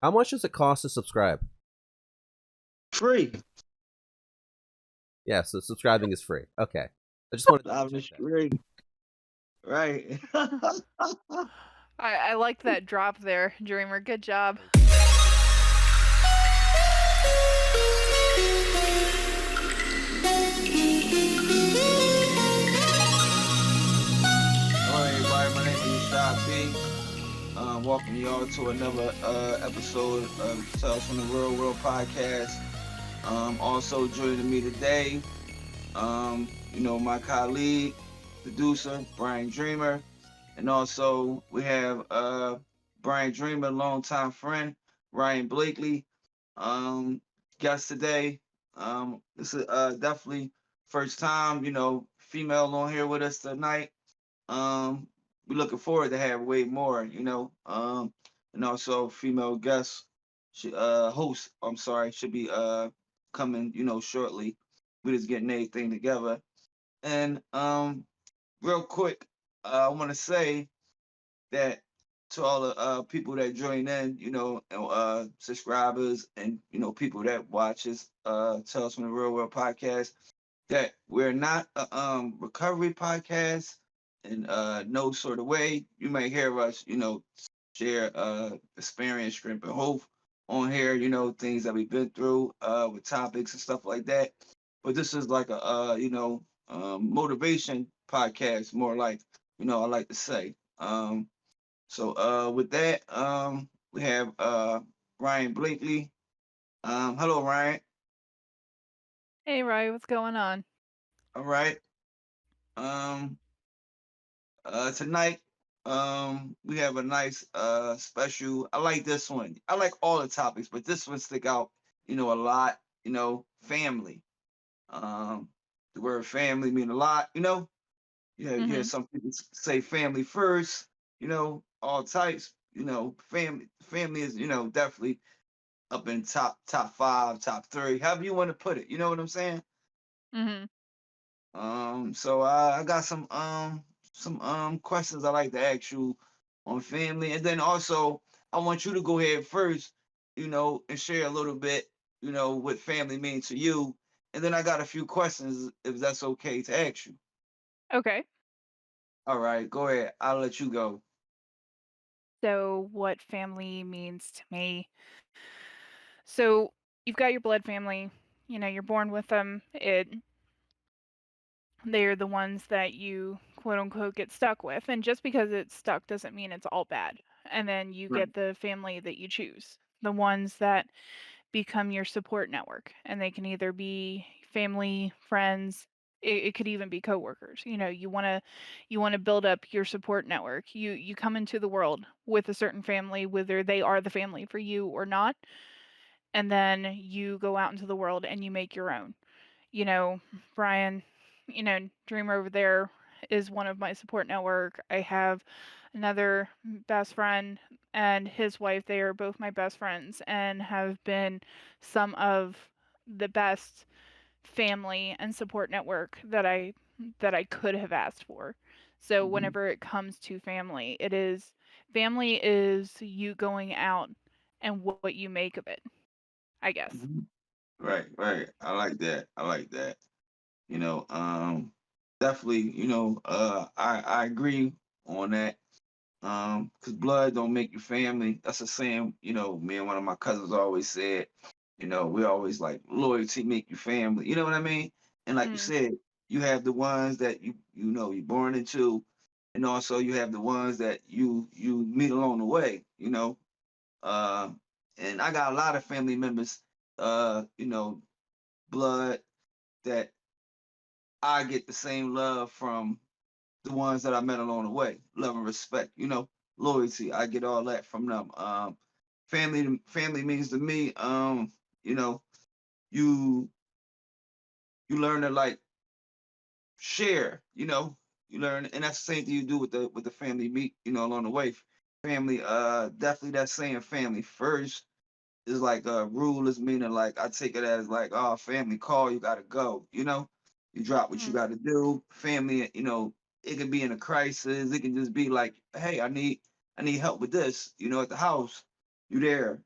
How much does it cost to subscribe? Free. Yeah, so subscribing is free. Okay. I just want to double I'm check just that. free. Right. I like that drop there, Dreamer. Good job. Thank you. Hello, everybody. My name is Rashad B. Welcome y'all to another episode of Tales from the Real World podcast. Also joining me today, my colleague, producer Brian Dreamer, and also we have Brian Dreamer, longtime friend Ryan Blakely. Um, Guest today. This is definitely first time, female on here with us tonight. Um, we're looking forward to have way more, and also female guests, host. I'm sorry, should be coming, shortly. We're just getting everything together. And real quick, I want to say that to all the people that join in, subscribers and people that watches Tales from the Real World podcast, that we're not a recovery podcast in no sort of way. You may hear us, share experience, strength, and hope on here, things that we've been through with topics and stuff like that. But this is like a motivation podcast, more like, I like to say. So with that, we have Ryan Blakely. Hello, Ryan. Hey, Rye, what's going on? All right. Um, Tonight, we have a nice special. I like this one. I like all the topics, but this one stick out, a lot. Family. Um, the word family mean a lot. You hear Mhm. some people say family first. All types. Family is definitely up in top five, top three, however you want to put it. You know what I'm saying? Mhm. So I got some questions I like to ask you on family, and then also I want you to go ahead first, and share a little bit, what family means to you, and then I got a few questions if that's okay to ask you. Okay. All right, go ahead. I'll let you go. So, what family means to me? So, you've got your blood family. You're born with them. They're the ones that you quote unquote get stuck with, and just because it's stuck doesn't mean it's all bad. And then you Right. get the family that you choose, the ones that become your support network, and they can either be family, friends. It could even be coworkers. You want to build up your support network. You come into the world with a certain family, whether they are the family for you or not, and then you go out into the world and you make your own. You know, Brian, Dreamer over there is one of my support network. I have another best friend and his wife. They are both my best friends and have been some of the best family and support network that I could have asked for. So Hmm. whenever it comes to family is you going out and what you make of it, I guess. Hmm. Right, right. I like that. I like that. You know, definitely. I agree on that. Cause blood don't make you family. That's the same, me and one of my cousins always said, we always like loyalty make you family. You know what I mean? And like you Mm, said, you have the ones that you're born into, and also you have the ones that you meet along the way, Uh and I got a lot of family members, blood that I get the same love from the ones that I met along the way. Love and respect, loyalty. I get all that from them. Family means to me, you know, you you learn to like share, you learn, and that's the same thing you do with the family meet, along the way. Family, definitely that saying family first is like a rule is meaning like I take it as like, oh, family call, you gotta go, you drop what you mm, gotta do. Family, it can be in a crisis, it can just be like, hey, I need help with this, at the house. you there.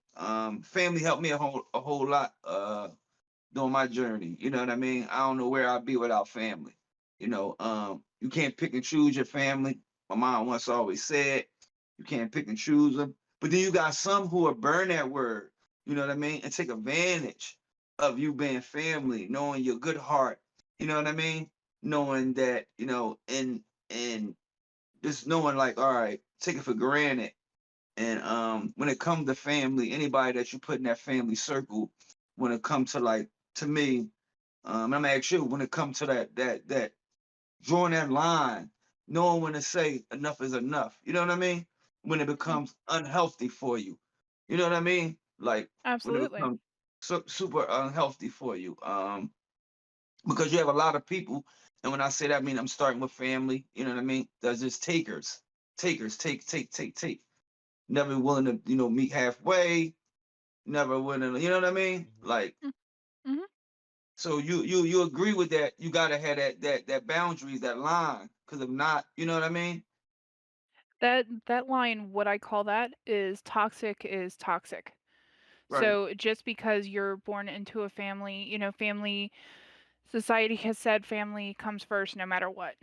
Family helped me a whole lot during my journey. You know what I mean? I don't know where I'd be without family. You can't pick and choose your family. My mom once always said, you can't pick and choose them. But then you got some who will burn that word, you know what I mean, and take advantage of you being family, knowing your good heart, you know what I mean? Knowing that, and just knowing like, all right, take it for granted. And when it comes to family, anybody that you put in that family circle, when it comes to like to me, I'm gonna ask you when it comes to that drawing that line, knowing when to say enough is enough. You know what I mean? When it Mm, becomes unhealthy for you. You know what I mean? Like when it absolutely. becomes super unhealthy for you. Because you have a lot of people, and when I say that, I mean I'm starting with family. You know what I mean? There's just takers, take. Never willing to meet halfway. Never willing, you know what I mean? Mhm. Like Mm, mhm. so you agree with that? You gotta have that boundaries, that line, because if not, you know what I mean? That line, what I call that is toxic. Right. So just because you're born into a family, family society has said family comes first no matter what.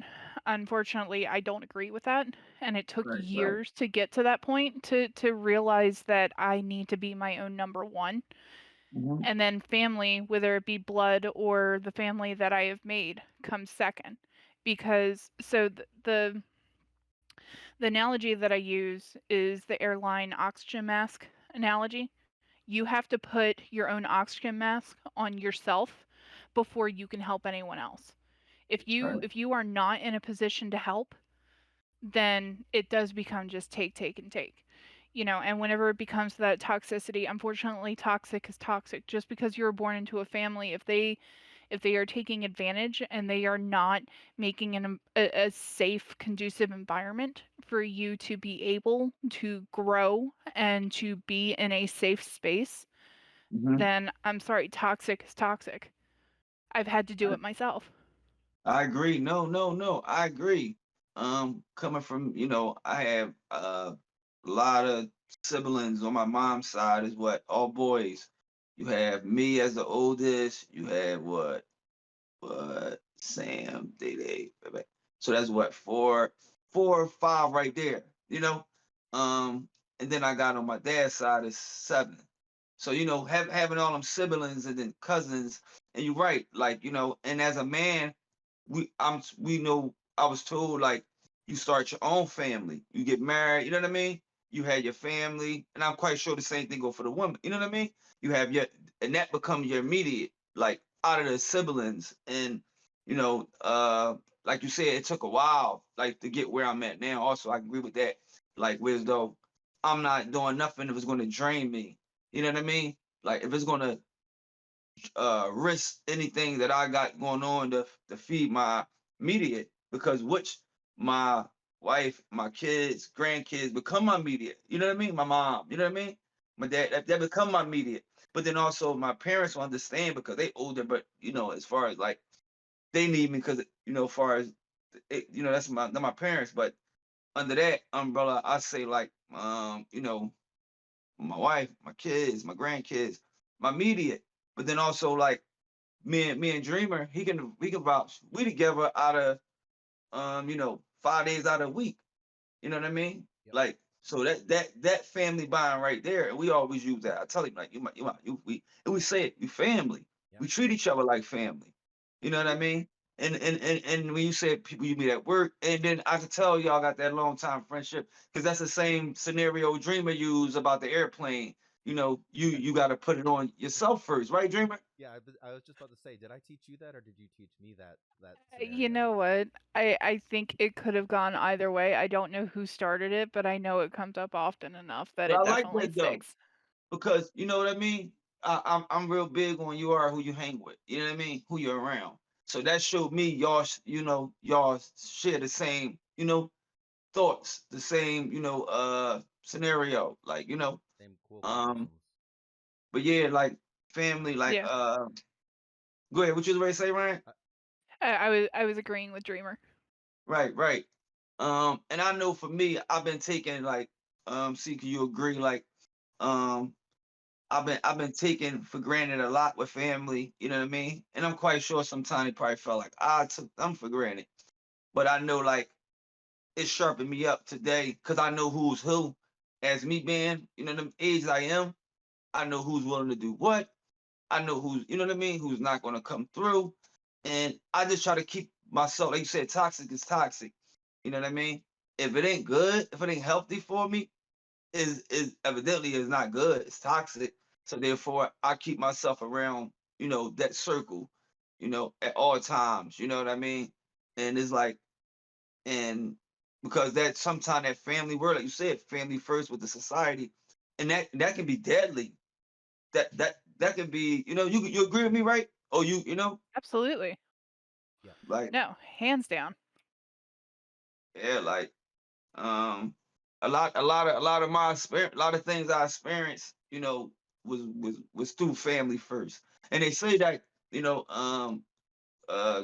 Unfortunately, I don't agree with that, and it took Right. years to get to that point to realize that I need to be my own number one. Hmm. And then family, whether it be blood or the family that I have made, comes second. Because the analogy that I use is the airline oxygen mask analogy. You have to put your own oxygen mask on yourself before you can help anyone else. If you Right. if you are not in a position to help, then it does become just take and take. And whenever it becomes that toxicity, unfortunately toxic is toxic. Just because you were born into a family, if they are taking advantage and they are not making a safe, conducive environment for you to be able to grow and to be in a safe space, Hmm. then I'm sorry, toxic is toxic. I've had to do it myself. I agree. No, no, no. I agree. Coming from, I have a lot of siblings on my mom's side is what? All boys. You have me as the oldest. You have what? Sam, Day. So that's what, four or five right there, you know? And then I got on my dad's side is seven. So, having all them siblings and then cousins, and you're right, like, and as a man, we know I was told like you start your own family, you get married, you know what I mean? You had your family, and I'm quite sure the same thing go for the woman, you know what I mean? You have your and that becomes your immediate, like out of the siblings, and you know, like you said, it took a while, like to get where I'm at now. Also, I agree with that. Like, whereas though I'm not doing nothing if it's going to drain me, you know what I mean? Like, if it's going to risk anything that I got going on to feed my immediate, because which my wife, my kids, grandkids become my immediate. You know what I mean? My mom, you know what I mean? My dad, that become my immediate. But then also my parents will understand because they older, but as far as like they need me because as far as that's my parents. But under that umbrella, I say like my wife, my kids, my grandkids, my immediate. But then also like me and Dreamer, he can vouch. We together out of 5 days out of a week. You know what I mean? Yep. Like so that family bond right there, and we always use that. I tell him like we say it, you family. Yep. We treat each other like family. You know what I mean? And when you say people you meet at work, and then I can tell y'all got that long time friendship because that's the same scenario Dreamer used about the airplane. You got to put it on yourself first, right, Dreamer? Yeah, I was just about to say, did I teach you that, or did you teach me that You scenario? know what? I think it could have gone either way. I don't know who started it, but I know it comes up often enough that But it I like definitely that though. sticks. Because you know what I mean. I'm real big on you are who you hang with. You know what I mean? Who you're around. So that showed me y'all, y'all share the same, thoughts, the same, scenario. Like, Same core um, mannerisms. but yeah, like family, Um, like Yeah, go ahead. What you was ready to say, Ryan? I, I was agreeing with Dreamer. Right, right. And I know for me, I've been taking like, see, can you agree? Like Um, I've been taken for granted a lot with family, you know what I mean? And I'm quite sure sometimes it probably felt like I took them for granted. But I know like it sharpened me up today because I know who's who. As me being, the age I am, I know who's willing to do what. I know who's, you know what I mean, who's not gonna come through. And I just try to keep myself, like you said, toxic is toxic. You know what I mean? If it ain't good, if it ain't healthy for me, is evidently is not good. It's toxic. So therefore, I keep myself around, that circle, at all times. You know what I mean? And it's like, and because that sometimes that family word, like you said, family first with the society, and that can be deadly. That can be, you agree with me, right? Oh, Absolutely. Yeah. like No, hands down. yeah, like um, a lot of my experience, a lot of things I experienced, was through family first. And they say that,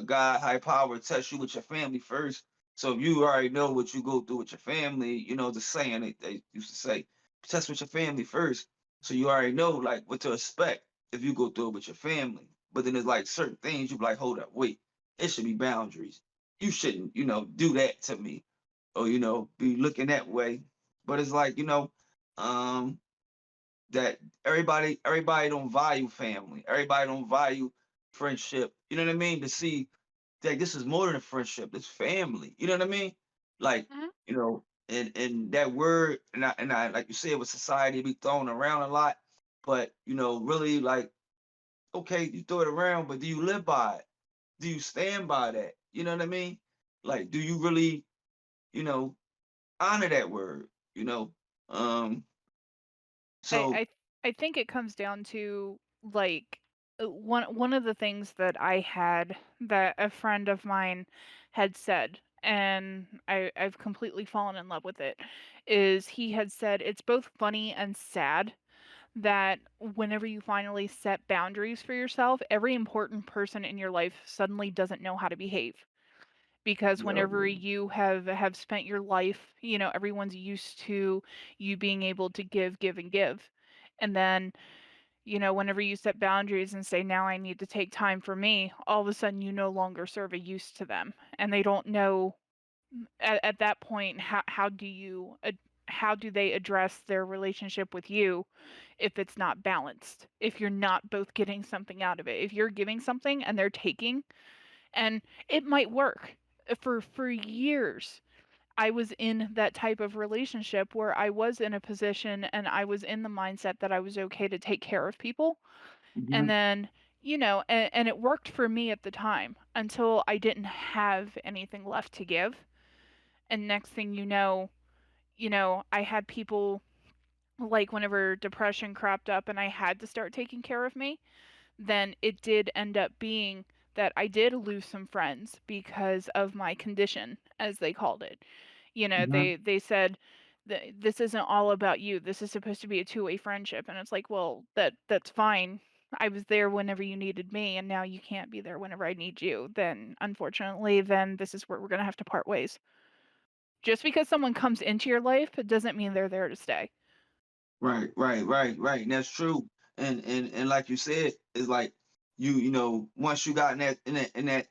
God, high power, test you with your family first. So if you already know what you go through with your family, the saying they used to say, test with your family first. So you already know like what to expect if you go through it with your family. But then there's like certain things you be like, hold up, wait, it should be boundaries. You shouldn't, do that to me or, be looking that way. But it's like, um, that everybody don't value family. Everybody don't value friendship. You know what I mean? To see that this is more than a friendship. It's family. You know what I mean? Like, Mhm. and that word, and I like you said, with society be thrown around a lot, but really like, okay, you throw it around, but do you live by it? Do you stand by that? You know what I mean? Like, do you really, you know, honor that word? You know, um, I so I I think it comes down to like one of the things that I had that a friend of mine had said, and I've completely fallen in love with it, is he had said it's both funny and sad that whenever you finally set boundaries for yourself, every important person in your life suddenly doesn't know how to behave. Because yeah, whenever you have spent your life, everyone's used to you being able to give, give, and give. And then, whenever you set boundaries and say, now I need to take time for me, all of a sudden you no longer serve a use to them. And they don't know at that point how do they address their relationship with you if it's not balanced, if you're not both getting something out of it. If you're giving something and they're taking, and it might work. For years, I was in that type of relationship where I was in a position and I was in the mindset that I was okay to take care of people. And mhm, then, and it worked for me at the time until I didn't have anything left to give. And next thing I had people like whenever depression cropped up and I had to start taking care of me, then it did end up being that I did lose some friends because of my condition, as they called it. mhm. They said this isn't all about you. This is supposed to be a two-way friendship, and it's like, well, that's fine. I was there whenever you needed me, and now you can't be there whenever I need you. Then, unfortunately, then this is where we're gonna have to part ways. Just because someone comes into your life, it doesn't mean they're there to stay. Right, right, right, right. And that's true. And like you said, it's like once you got in that,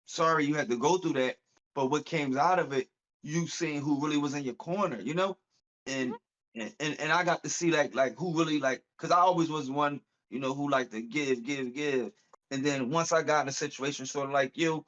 sorry you had to go through that, but what came out of it, you seeing who really was in your corner, Mhm. and and I got to see like who really like, because I always was one, who liked to give, give, give. And then once I got in a situation sort of like you,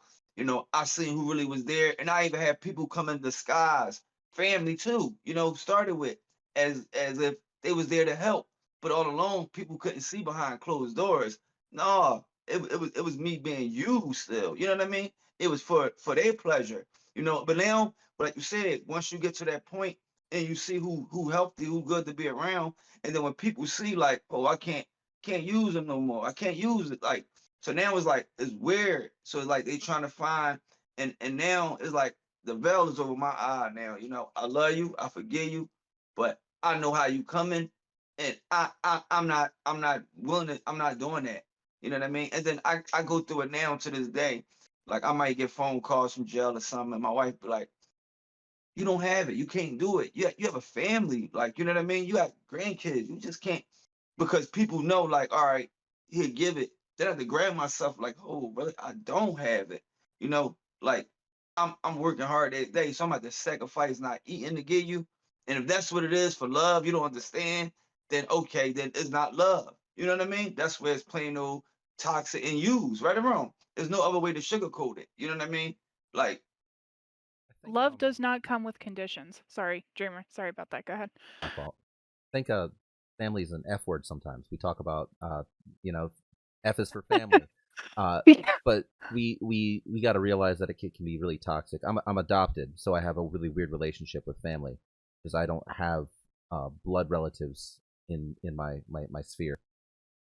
I seen who really was there. And I even had people come in disguise, family too, started with as if they was there to help, but all along people couldn't see behind closed doors. No, it was me being used still. You know what I mean? It was for their pleasure. But now, like you said, once you get to that point and you see who healthy, who good to be around, and then when people see like, oh, I can't use them no more. I can't use it. Like, so now it's like it's weird. So it's like they trying to find, and now it's like the veil is over my eye now. I love you, I forgive you, but I know how you coming, and I'm not willing to, I'm not doing that. You know what I mean? And then I go through it now to this day. Like I might get phone calls from jail or something, and my wife be like, You don't have it. You can't do it. You have a family, like you know what I mean. You got grandkids. You just can't because people know, like, all right, he'll give it. Then I have to grab myself, like, oh, brother, I don't have it. You know, like I'm working hard every day, so I'm about to sacrifice not eating to give you. And if that's what it is for love, you don't understand, then okay, then it's not love. You know what I mean? That's where it's plain old toxic and used, right or wrong. There's no other way to sugarcoat it. You know what I mean? Like, I think Love does not come with conditions. Sorry, Dreamer. Sorry about that. Go ahead. my fault. I think family is an F word sometimes. We talk about you know, F is for family. Uh, Yeah. but we got to realize that it can be really toxic. I'm adopted, so I have a really weird relationship with family because I don't have blood relatives in my sphere.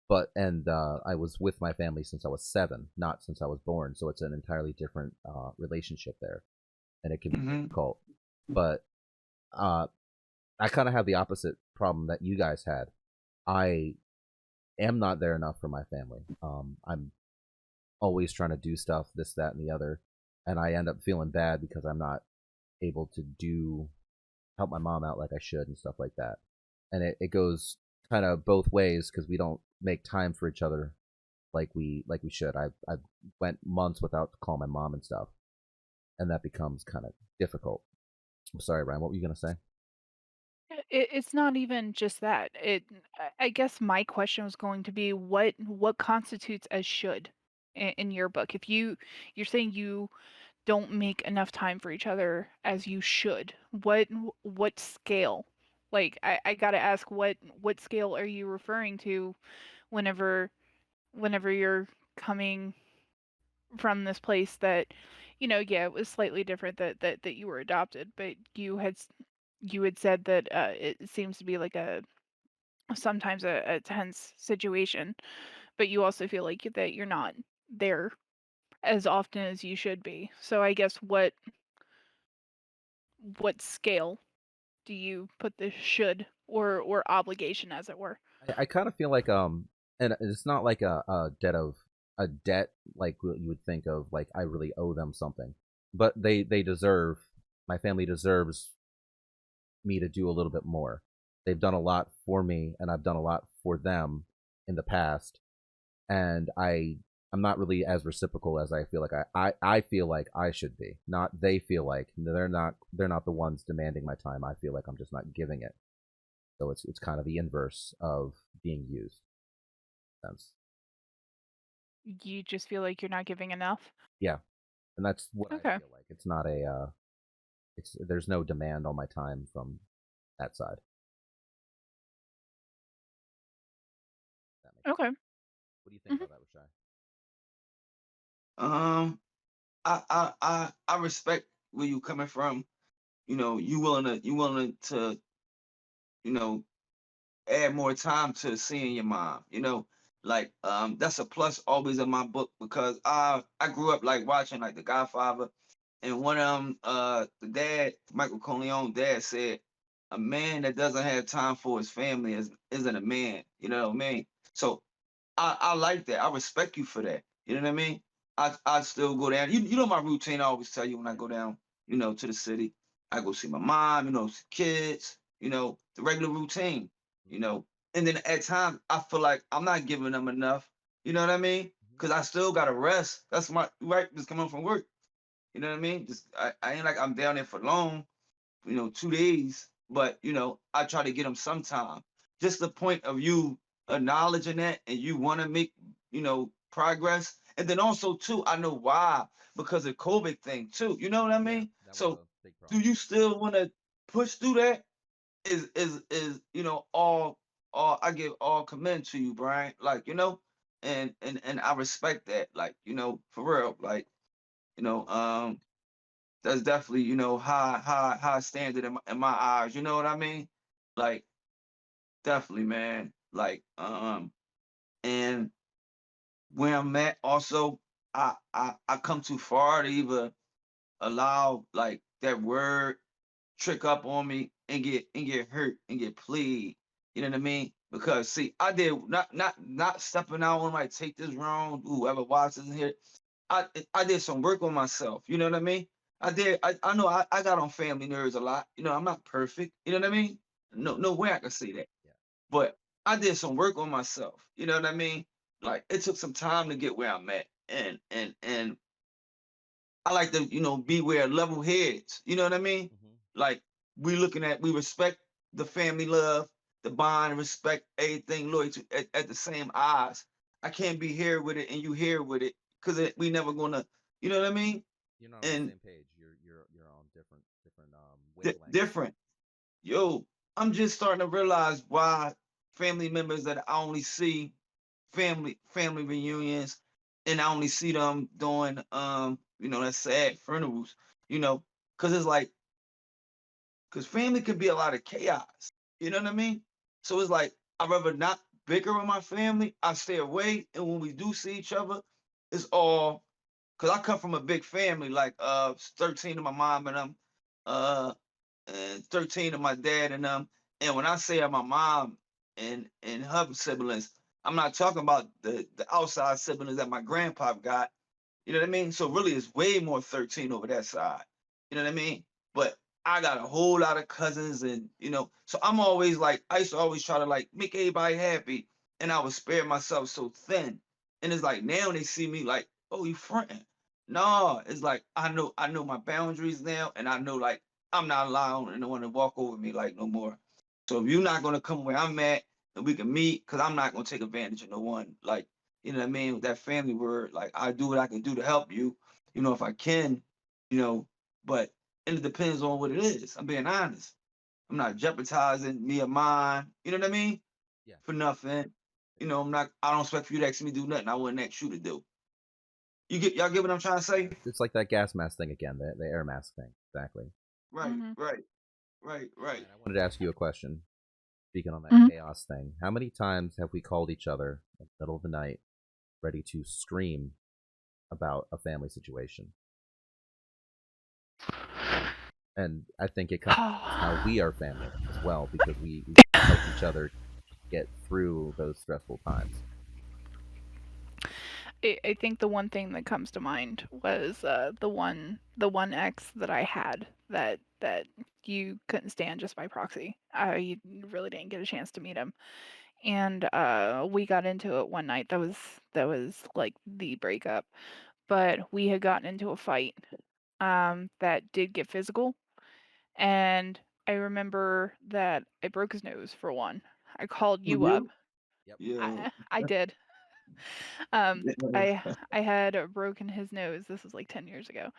But and I was with my family since I was 7, not since I was born. So it's an entirely different relationship there, and it can be mhm. difficult. But uh, I kind of have the opposite problem that you guys had. I am not there enough for my family. I'm always trying to do stuff, this, that, and the other, and I end up feeling bad because I'm not able to do help my mom out like I should and stuff like that. And it goes kind of both ways because we don't make time for each other like we should. I went months without calling my mom and stuff, and that becomes kind of difficult. I'm sorry, Ryan. What were you gonna say? It's not even just that. I guess my question was going to be what constitutes as should in your book. If you're saying you don't make enough time for each other as you should, what scale? Like I gotta ask what scale are you referring to whenever whenever you're coming from this place that, yeah, it was slightly different that you were adopted, but you had said that it seems to be like a sometimes a tense situation, but you also feel like that you're not there as often as you should be. So I guess what scale do you put the should or obligation, as it were? I kind of feel like and it's not like a debt like what you would think of like I really owe them something, but they deserve my family deserves me to do a little bit more. They've done a lot for me, and I've done a lot for them in the past, and I'm not really as reciprocal as I feel like I feel like I should be. Not they feel like they're not the ones demanding my time. I feel like I'm just not giving it. So it's kind of the inverse of being used. Sense. You just feel like you're not giving enough? Yeah, and that's what I Okay. feel like. It's not a it's there's no demand on my time from that side. That makes sense. Okay. What do you think Mhm. about that, Rashai? um, I respect where you coming from. You know, you willing to you know add more time to seeing your mom. You know, like that's a plus always in my book because I grew up like watching like The Godfather, and one of them the dad Michael Corleone dad said a man that doesn't have time for his family isn't a man. You know what I mean? So I like that. I respect you for that. You know what I mean? I still go down. You know my routine. I always tell you when I go down, to the city. I go see my mom. See kids. The regular routine. You know, and then at times I feel like I'm not giving them enough. You know what I mean? Mm-hmm. Because I still gotta rest. That's my right. Just coming from work. You know what I mean? Just I ain't like I'm down there for long. 2 days, but I try to get them sometime. Just the point of you acknowledging that and you want to make, progress. And then also too, I know why, because of COVID thing too. You know what I Yeah, mean? that was So a big do problem. you still want to push through that? Is I give all commend to you, Brian. Like, and I respect that. Like, for real. Like, you know, um, that's definitely high standard in my eyes. You know what I mean? Like definitely, man. Like and where I'm at also, I come too far to even allow like that word trick up on me and get hurt and get played. You know what I mean? Because see, I did not stepping out on like take this wrong. Whoever watches here, I did some work on myself. You know what I mean? I know I got on family nerves a lot. You know, I'm not perfect. You know what I mean? No way I can say that. Yeah. But I did some work on myself. You know what I mean? Like it took some time to get where I'm at. And I like to, beware level heads. You know what I mean? Hmm. Like we respect the family love, the bond, respect everything, loyalty at the same eyes. I can't be here with it and you here with it because we never gonna, you know what I mean? You're not on the And same page. You're on different wavelengths. different. Yo, I'm just starting to realize why family members that I only see family reunions and I only see them doing that sad funerals, you know, because it's like because family can be a lot of chaos. You know what I mean? So it's like I'd rather not bicker with my family. I stay away, and when we do see each other, it's all because I come from a big family, like 13 of my mom and them, uh, and 13 of my dad and them. And when I say my mom and her siblings, I'm not talking about the outside siblings that my grandpa got. You know what I mean? So really, it's way more 13 over that side. You know what I mean? But I got a whole lot of cousins, and so I'm always like, I used to always try to like make everybody happy, and I would spare myself so thin. And it's like now they see me like, oh, you fronting? No, it's like I know my boundaries now, and I know like I'm not allowing anyone to walk over me like no more. So if you're not gonna come where I'm at, and we can meet, cause I'm not gonna take advantage of no one. Like you know what I mean? With that family word, like I do what I can do to help you, if I can, you know, but and it depends on what it is. I'm being honest. I'm not jeopardizing me or mine, you know what I mean? Yeah. For nothing. I don't expect for you to ask me to do nothing I wouldn't ask you to do. Y'all get what I'm trying to Yeah. say? It's like that gas mask thing again, the air mask thing. Exactly. Right, Hmm. right, right, right. And I wanted to ask you a question. Speaking on that Hmm. chaos thing, how many times have we called each other in the middle of the night, ready to scream about a family situation? And I think it kind of shows how we are family as well because we help each other get through those stressful times. I think the one thing that comes to mind was the one ex that I had that you couldn't stand just by proxy. You really didn't get a chance to meet him, and we got into it one night. That was like the breakup, but we had gotten into a fight that did get physical, and I remember that I broke his nose for one. I called Who you up. you? Yep. Yeah. I did. I had broken his nose. This was like 10 years ago.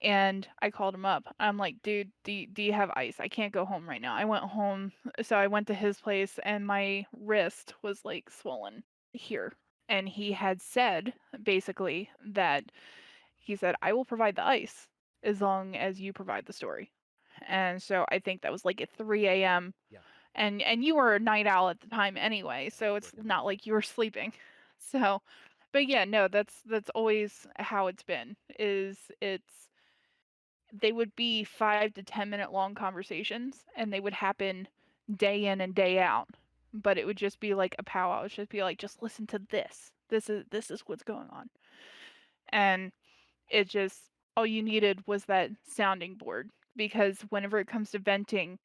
And I called him up. I'm like, dude, do you have ice? I can't go home right now. I went home, so I went to his place, and my wrist was like swollen here. And he had said basically that he said, I will provide the ice as long as you provide the story. And so I think that was like at 3 a.m. Yeah. And you were a night owl at the time anyway, Yeah. I so was it's working not nights. like you were sleeping. So, but yeah, no, that's always how it's been. It's they would be 5 to 10 minute long conversations, and they would happen day in and day out. But it would just be like a powwow. It would just be like, just listen to this. This is what's going on. And it just all you needed was that sounding board, because whenever it comes to venting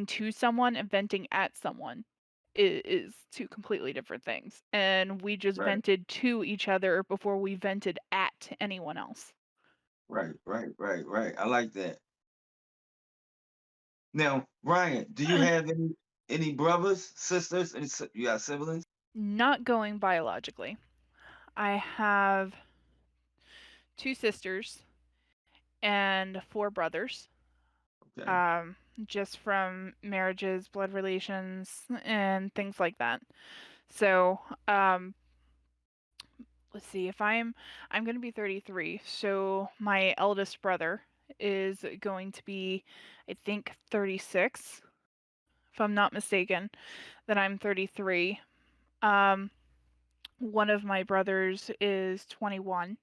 to someone and venting at someone is two completely different things. And we just Right, vented to each other before we vented at anyone else. right, right, right, right. I like that. Now, Ryan, do you have any brothers, sisters, you got siblings? Not going biologically. I have two sisters and four brothers. Okay. Um, just from marriages, blood relations, and things like that. So, let's see, if I'm going to be 33. So my eldest brother is going to be, I think, 36, if I'm not mistaken. Then I'm 33. Um, one of my brothers is 21.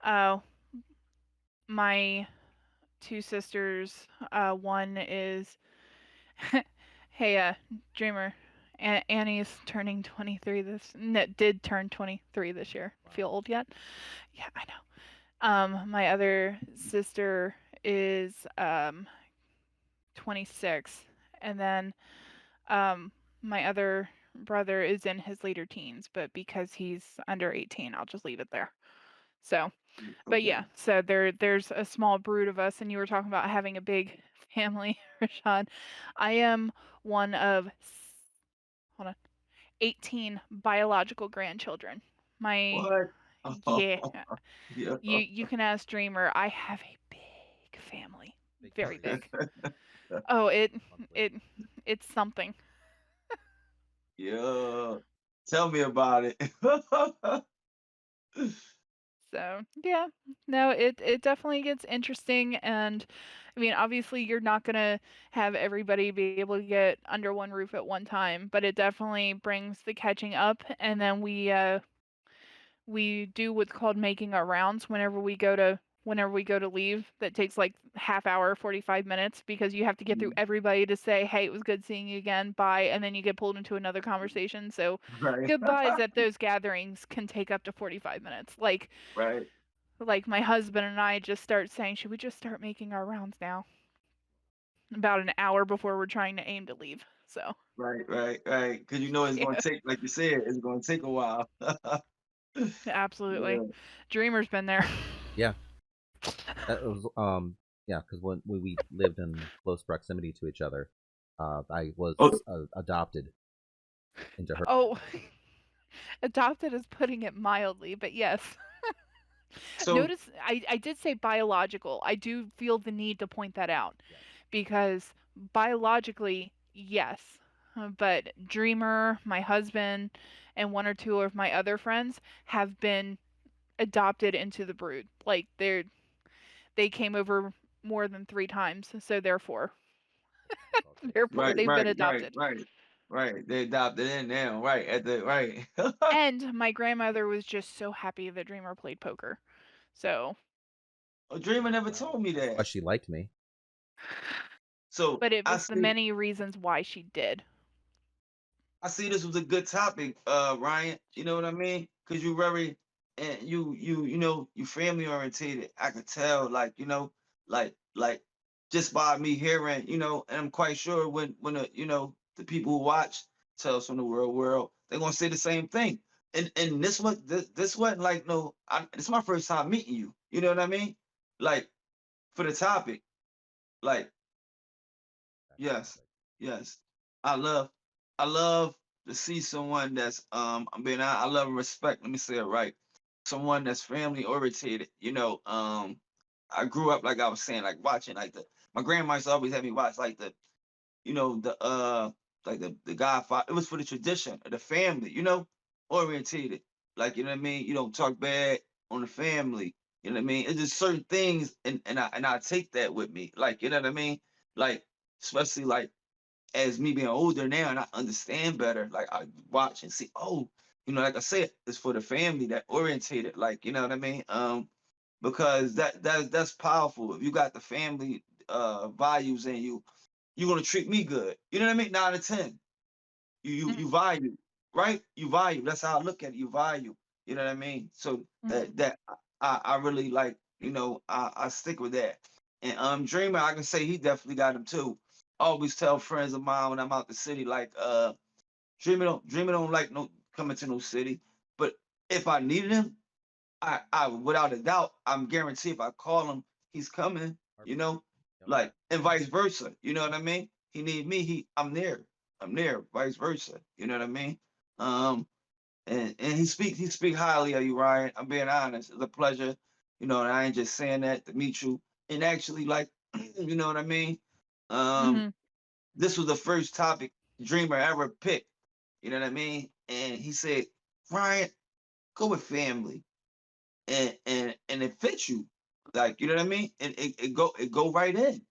Uh, my two sisters, one is, hey, Dreamer, Annie's turning 23 did turn 23 this year. Wow. Feel old yet? Yeah, I know. My other sister is 26, and then um my other brother is in his later teens, but because he's under 18, I'll just leave it there. So, but Okay. yeah, so there's a small brood of us, and you were talking about having a big family, Rashad. I am one of hold on, 18 biological grandchildren. My What? yeah, Yeah. you can ask Dreamer. I have a big family, Big very parties, big. Oh, monthly. it it's something. Yeah. Tell me about it. So, yeah. No, it definitely gets interesting, and I mean, obviously you're not gonna have everybody be able to get under one roof at one time, but it definitely brings the catching up, and then we do what's called making our rounds whenever we go to leave. That takes like half hour, 45 minutes, because you have to get through everybody to say, "Hey, it was good seeing you again. Bye." And then you get pulled into another conversation. So, Right. goodbyes at those gatherings can take up to 45 minutes. Right. Like my husband and I just start saying, "Should we just start making our rounds now?" About an hour before we're trying to aim to leave. So, Right. Right. Right. Because you know it's going yeah, to take, like you said, it's going to take a while. absolutely. Yeah. Dreamer's been there. Yeah, that was yeah, because when we lived in close proximity to each other, I was Oh, adopted into her Oh, family. adopted is putting it mildly, but yes. so Notice I did say biological. I do feel the need to point that out Yes. because biologically, yes. But Dreamer, my husband, and one or two of my other friends have been adopted into the brood. Like they came over more than 3 times, so therefore It's all good. therefore right. they've been Right. Right. adopted. Right. Right. They adopted in now. Right. At the right. And my grandmother was just so happy that Dreamer played poker. So, A dreamer never Well, told me that's why that. she liked me. So but it I was the see. many reasons why she did. I see this was a good topic, Ryan. You know what I mean? Because you very and you know you family orientated. I could tell, like like just by me hearing, and I'm quite sure when the people who watch Tales from the World, they're gonna say the same thing. And this wasn't like no. It's my first time meeting you. You know what I mean? Like for the topic, like yes, Exactly. yes. I love I love to see someone that's I'm being I love and respect, let me say it right. Someone that's family oriented, I grew up like I was saying, like watching like my grandma used to always have me watch like the Godfather. It was for the tradition of the family, orientated. Like, you know what I mean? You don't talk bad on the family. You know what I mean? It's just certain things and I take that with me. Like, you know what I mean? Like, especially like as me being older now and I understand better, like I watch and see, oh, like I said, it's for the family that orientated, like, you know what I mean? Because that's powerful. If you got the family values in you, you're gonna treat me good. You know what I mean? 9 to 10. You Mhm, value, right? You value. That's how I look at it. You value. You know what I mean? So mhm, that I really like, I stick with that. And Dreamer, I can say he definitely got him too. I always tell friends of mine when I'm out the city, like Dreamer don't like no coming to no city. But if I needed him, I without a doubt, I'm guaranteed if I call him, he's coming, you Heartbeat. know, Yep. like and vice versa. You know what I mean? He need me, I'm there. I'm there, vice versa. You know what I mean? Um and he speak highly of you, Ryan. I'm being honest. It's a pleasure, and I ain't just saying that to meet you. And actually, like, you know what I mean? Um, mhm, this was the first topic Dreamer ever picked. You know what I mean? And he said, Ryan, go with family and it fits you. Like, you know what I mean? And it go right in.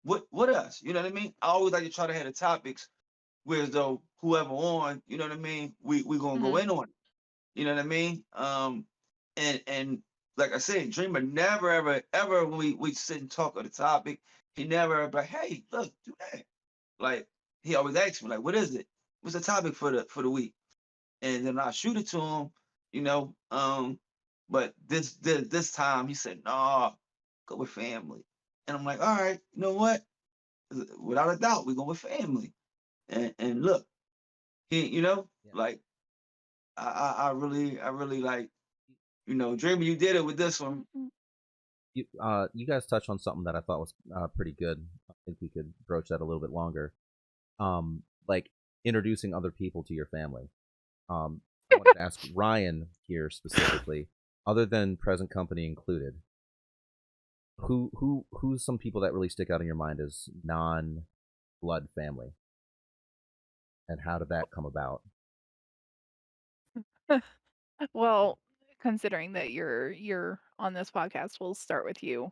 What else? You know what I mean? I always like to try to have the topics where though whoever on, you know what I mean, we gonna go mhm, in on it. You know what I mean? And like I said, Dreamer never ever when we sit and talk on the topic, he never ever like, hey, look, do that. Like he always asks me, like, what is it? What's the topic for the week? And then I shoot it to him, you know. But this time he said, "No, go with family." And I'm like, "All right, you know what? Without a doubt, we go with family." And look, he, Yeah. like I really like, Dreamer, you did it with this one. Mhm. You guys touched on something that I thought was pretty good. I think we could broach that a little bit longer. Like introducing other people to your family. I wanted to ask Ryan here specifically, other than present company included, who's some people that really stick out in your mind as non-blood family, and how did that come about? Well, considering that you're on this podcast, we'll start with you.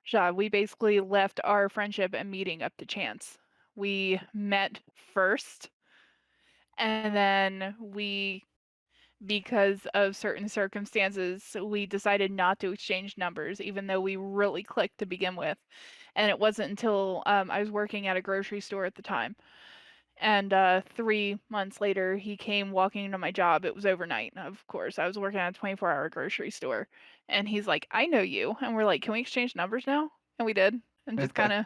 Shah, we basically left our friendship and meeting up to chance. We met first, and then because of certain circumstances, we decided not to exchange numbers, even though we really clicked to begin with. And it wasn't until I was working at a grocery store at the time. And 3 months later, he came walking into my job. It was overnight, of course. I was working at a 24-hour grocery store. And he's like, I know you. And we're like, can we exchange numbers now? And we did. And just kind of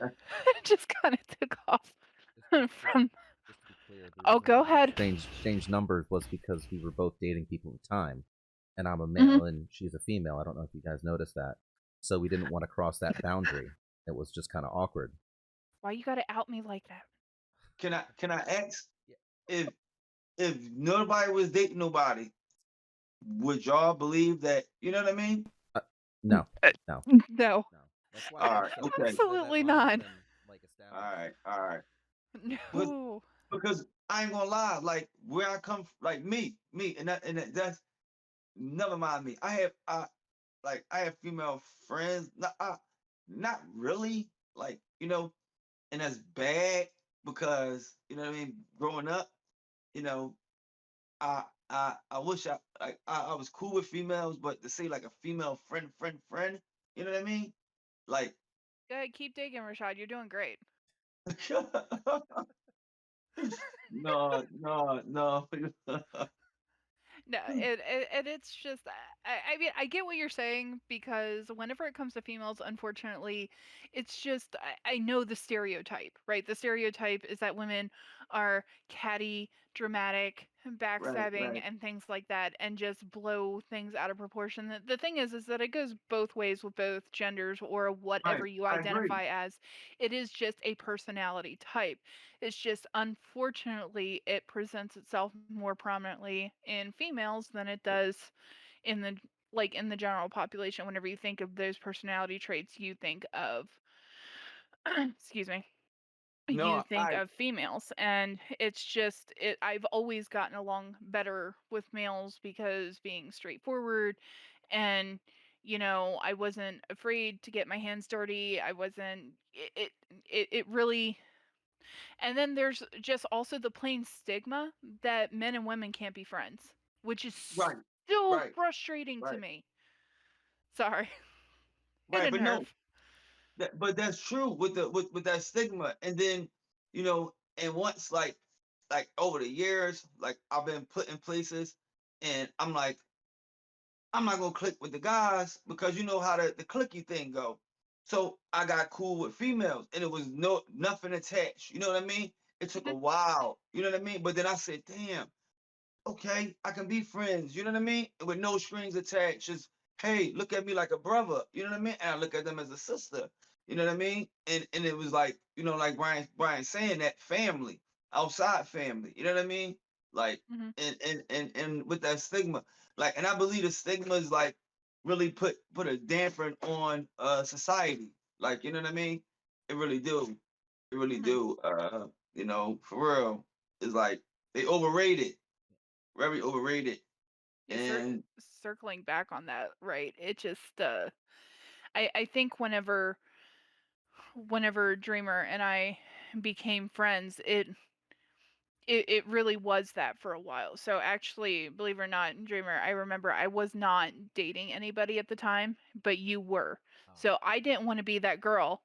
just kind of took off Just to be clear, from, just to be clear, the oh, reason go why we ahead. exchanged numbers was because we were both dating people at the time, and I'm a Mhm. male and she's a female. I don't know if you guys noticed that, so we didn't want to cross that boundary. It was just kind of awkward. Why you gotta out me like that? Can I ask, Yeah. if nobody was dating nobody, would y'all believe that? You know what I mean? Uh, no, no, No, no. That's why All right, okay, that absolutely line has not. been like all established. right, all right. Because No. because I ain't gonna lie, like where I come, like me, that's never mind me. I have female friends, not really, like, and that's bad because you know what I mean. Growing up, you know, I wish I was cool with females, but to say like a female friend, you know what I mean? Like, Go ahead, keep digging, Rashad. You're doing great. no, no, no. No, and it's just I mean I get what you're saying because whenever it comes to females, unfortunately, it's just I know the stereotype, right? The stereotype is that women are catty, dramatic, Right, backstabbing, right, and things like that, and just blow things out of proportion. The thing is that it goes both ways with both genders or right. whatever you I agree. identify as. It is just a personality type. It's just unfortunately it presents itself more prominently in females than it does in the in the general population. Whenever you think of those personality traits, you think of excuse me, you No, think of females, and it's just I've always gotten along better with males because being straightforward and I wasn't afraid to get my hands dirty. I wasn't it really. And then there's just also the plain stigma that men and women can't be friends, which is right, so right, frustrating to right, me. Sorry. Hit right. a But no, nerve. but that's true with with that stigma. And then, and once, like over the years, like I've been put in places, and I'm like, I'm not gonna click with the guys because you know how the clicky thing go. So I got cool with females, and it was nothing attached. You know what I mean? It took a Mhm, while. You know what I mean? But then I said, damn, okay, I can be friends. You know what I mean? With no strings attached. Just, hey, look at me like a brother. You know what I mean? And I look at them as a sister. You know what I mean? And it was like, like Brian saying, that family, outside family. You know what I mean? Like, mhm. and with that stigma, like, and I believe the stigma is like really put a damper on society. Like, you know what I mean? It really do. It really Mhm. do. For real. It's like they overrated, very overrated. Yeah, And circling back on that, right? It just I think whenever Dreamer and I became friends, it really was that for a while. So actually, believe it or not, Dreamer, I remember I was not dating anybody at the time, but you were. Oh, So I didn't want to be that girl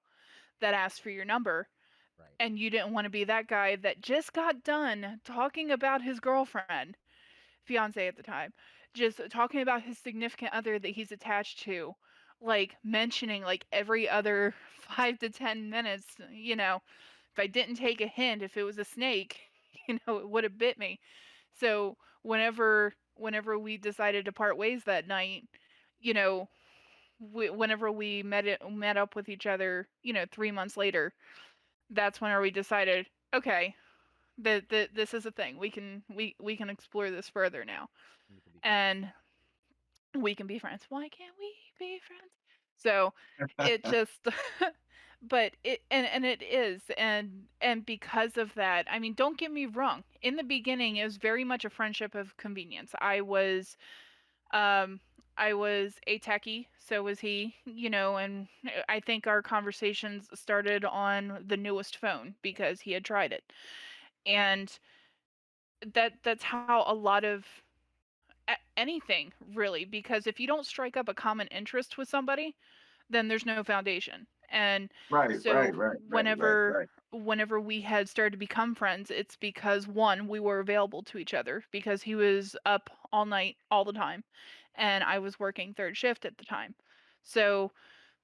that asked for your number, right. and you didn't want to be that guy that just got done talking about his girlfriend. fiance at the time, just talking about his significant other that he's attached to, like mentioning like every other 5 to 10 minutes, if I didn't take a hint, if it was a snake, it would have bit me. So whenever we decided to part ways that night, you know, whenever we met up with each other, 3 months later, that's whenever we decided, okay, that this is a thing. We can explore this further now, We can be friends. and we can be friends. Why can't we be friends? So it just but and it is, and because of that, I mean, don't get me wrong, in the beginning it was very much a friendship of convenience. Um I was a techie, so was he, and I think our conversations started on the newest phone because he had tried it. And that's how a lot of anything really, because if you don't strike up a common interest with somebody, then there's no foundation. And Right, right, so right, right, right, whenever right, whenever we had started to become friends, it's because one, we were available to each other because he was up all night all the time and I was working third shift at the time. So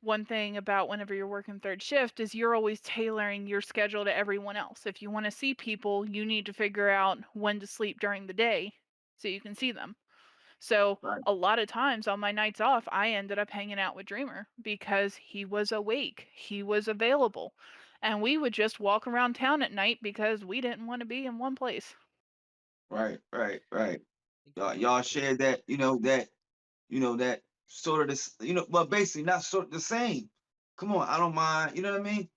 one thing about whenever you're working third shift is you're always tailoring your schedule to everyone else. If you want to see people, you need to figure out when to sleep during the day so you can see them. So right, a lot of times on my nights off, I ended up hanging out with Dreamer because he was awake, he was available, and we would just walk around town at night because we didn't want to be in one place. right, right, right. I think Y'all shared that, that sort of this, well, basically not sort of the same. Come on, I don't mind. You know what I mean?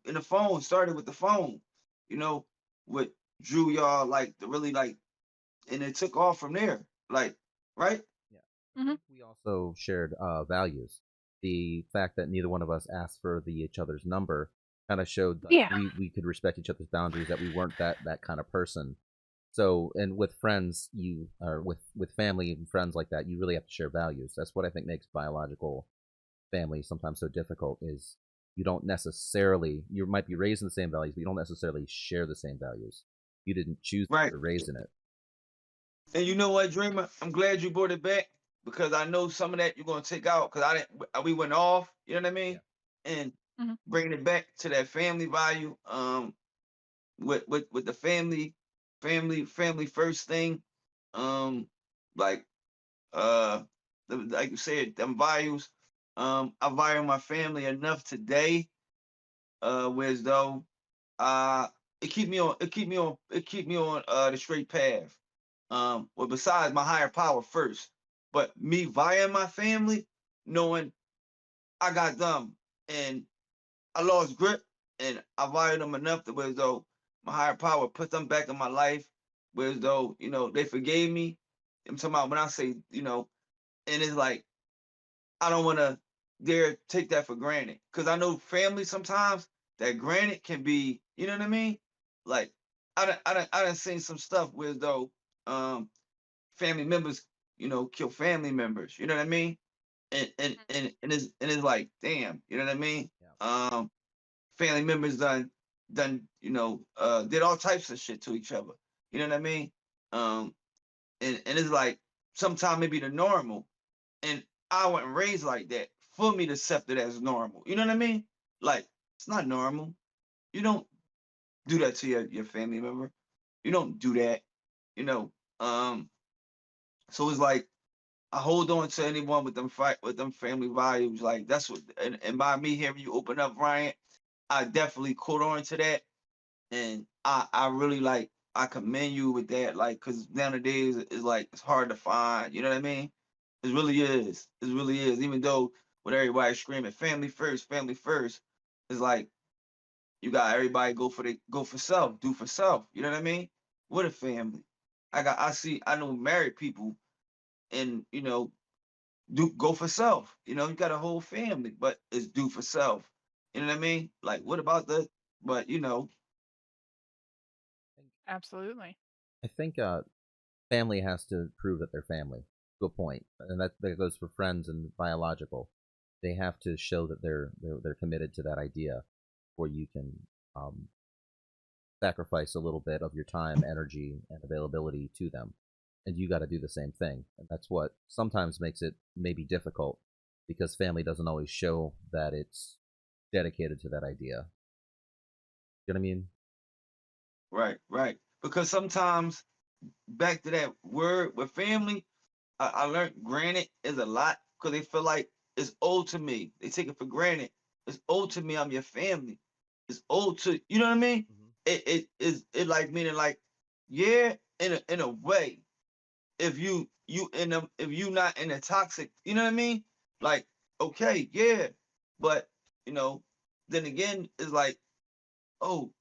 In the phone started with the phone. You know, what drew y'all like to really like, and it took off from there. Like, right? Yeah, I Hmm. think we also shared values. The fact that neither one of us asked for each other's number kind of showed that Yeah. we could respect each other's boundaries. That we weren't that kind of person. So, and with friends, or with family and friends like that, you really have to share values. That's what I think makes biological family sometimes so difficult. Is you don't necessarily you might be raised in the same values, but you don't necessarily share the same values. You didn't choose to Right. be raised in it. And you know what, Dreamer? I'm glad you brought it back because I know some of that you're gonna take out because I didn't. We went off. You know what I Yeah. mean? And Hmm. bringing it back to that family value. With the family first thing. Um, like uh, like you said, them values. I value my family enough today. Whereas though, uh, it keep me on the straight path. Well, besides my higher power first, but me via my family, knowing I got them and I lost grip and I valued them enough to where as though my higher power put them back in my life, whereas though, they forgave me. I'm talking about when I say, and it's like I don't want to dare take that for granted. Cause I know family sometimes that granted can be, you know what I mean? Like I done seen some stuff where though um family members, kill family members, you know what I mean? And it's like, damn, you know what I mean? Yeah. Um Family members done did all types of shit to each other. You know what I mean? Um and it's like sometimes maybe the normal. And I wasn't raised like that for me to accept it as normal. You know what I mean? Like it's not normal. You don't do that to your family member. You don't do that. You know. So it's like I hold on to anyone with them fight with them family values. Like that's what and by me hearing you open up, Ryan, I definitely caught on to that. And I really like I commend you with that, like, cause nowadays it's like it's hard to find. You know what I mean? It really is. It really is. Even though with everybody screaming family first, it's like you got everybody go for self, do for self. You know what I mean? What a family. I know married people and do go for self. You got a whole family, but it's do for self. You know what I mean? Like what about the but Absolutely. I think family has to prove that they're family to a point, and that goes for friends and biological. They have to show that they're committed to that idea, where you can um, sacrifice a little bit of your time, energy, and availability to them. and you got to do the same thing. And that's what sometimes makes it maybe difficult because family doesn't always show that it's dedicated to that idea. You know what I mean? Right, right. Because sometimes back to that word with family, I learned granted is a lot because they feel like it's owed to me. They take it for granted. It's owed to me. I'm your family. It's owed to you know what I mean? Mhm. It is it like meaning like yeah, in a way, if you not in a toxic, you know what I mean? Like, okay, yeah. But you know, then again, it's like, oh,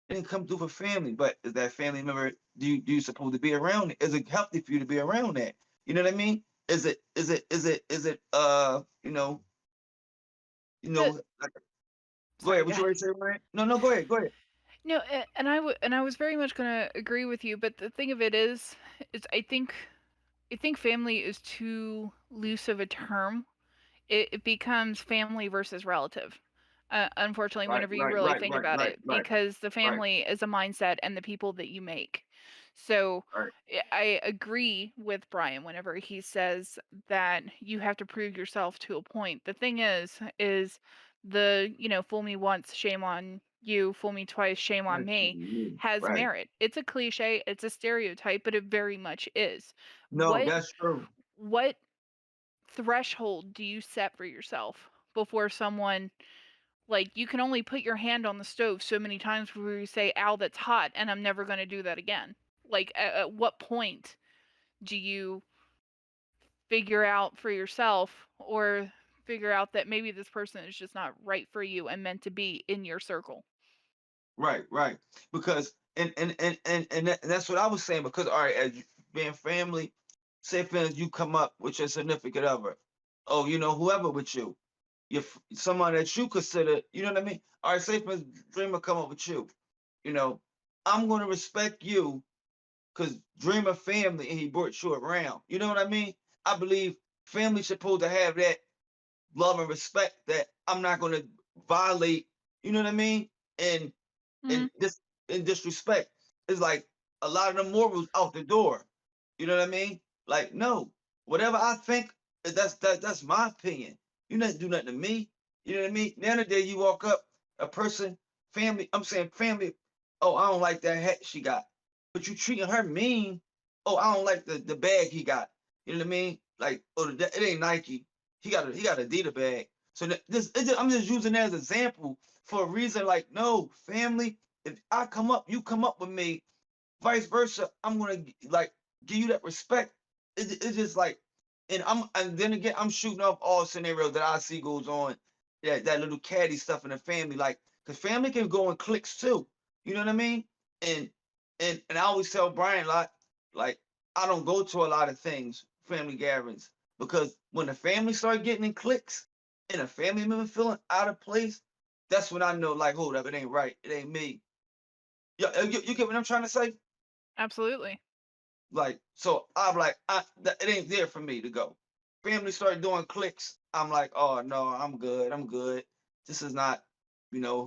it didn't come through for family, but is that family member do you supposed to be around it? Is it healthy for you to be around that? You know what I mean? Is it But like go ahead, sorry, what go you ahead. ready to say, Ryan? No, go ahead, go ahead. No, and I was very much gonna agree with you, but the thing of it is I think family is too loose of a term. It becomes family versus relative. Unfortunately, Right, whenever you right, really right, think right, about right, it, right, because the right, family is a mindset and the people that you make. So right, I agree with Brian whenever he says that you have to prove yourself to a point. The thing is fool me once, shame on you, fool me twice, shame on right, me, has right. merit. It's a cliche, it's a stereotype, but it very much is. No, What that's true. what threshold do you set for yourself before someone, like, you can only put your hand on the stove so many times before you say, ow, that's hot, and I'm never going to do that again? Like, at what point do you figure out for yourself, or figure out that maybe this person is just not right for you and meant to be in your circle? Right, right. Because that's what I was saying. Because all right, being family, say for instance, you come up with your significant other, oh, whoever with you, someone that you consider, you know what I mean? All right, say for instance, Dreamer come up with you, you know, I'm gonna respect you because Dreamer family and he brought you around. You know what I mean? I believe family supposed to have that love and respect that I'm not gonna violate. You know what I mean? And Mhm. and this in disrespect. It's like a lot of the morals out the door. You know what I mean? Like, no, whatever I think, that's my opinion. You not do nothing to me. You know what I mean? The other day you walk up, a person, family, I'm saying family, oh, I don't like that hat she got. But you treating her mean. Oh, I don't like the bag he got. You know what I mean? Like, oh, it ain't Nike. He got a Adidas bag. So I'm just using that as an example for a reason. Like, no, family. If I come up, you come up with me. Vice versa. I'm gonna like give you that respect. It's just like, and then again, I'm shooting off all scenarios that I see goes on. That little caddy stuff in the family, like, cause family can go in cliques too. You know what I mean? And and I always tell Brian a lot, like, I don't go to a lot of things, family gatherings, because when the family start getting in cliques and a family member feeling out of place, that's when I know, like, hold up, it ain't right, it ain't me. Yeah, you get what I'm trying to say? Absolutely. Like, so I'm like, it ain't there for me to go. Family start doing clicks. I'm like, oh no, I'm good. I'm good. This is not,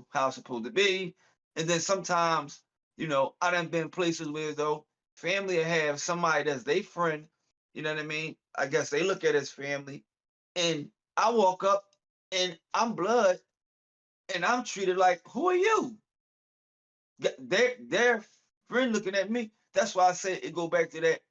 how it's supposed to be. And then sometimes, I done been places where though family will have somebody that's their friend. You know what I mean? I guess they look at as family. And I walk up and I'm blood and I'm treated like, who are you? Their friend looking at me. That's why I say it go back to that.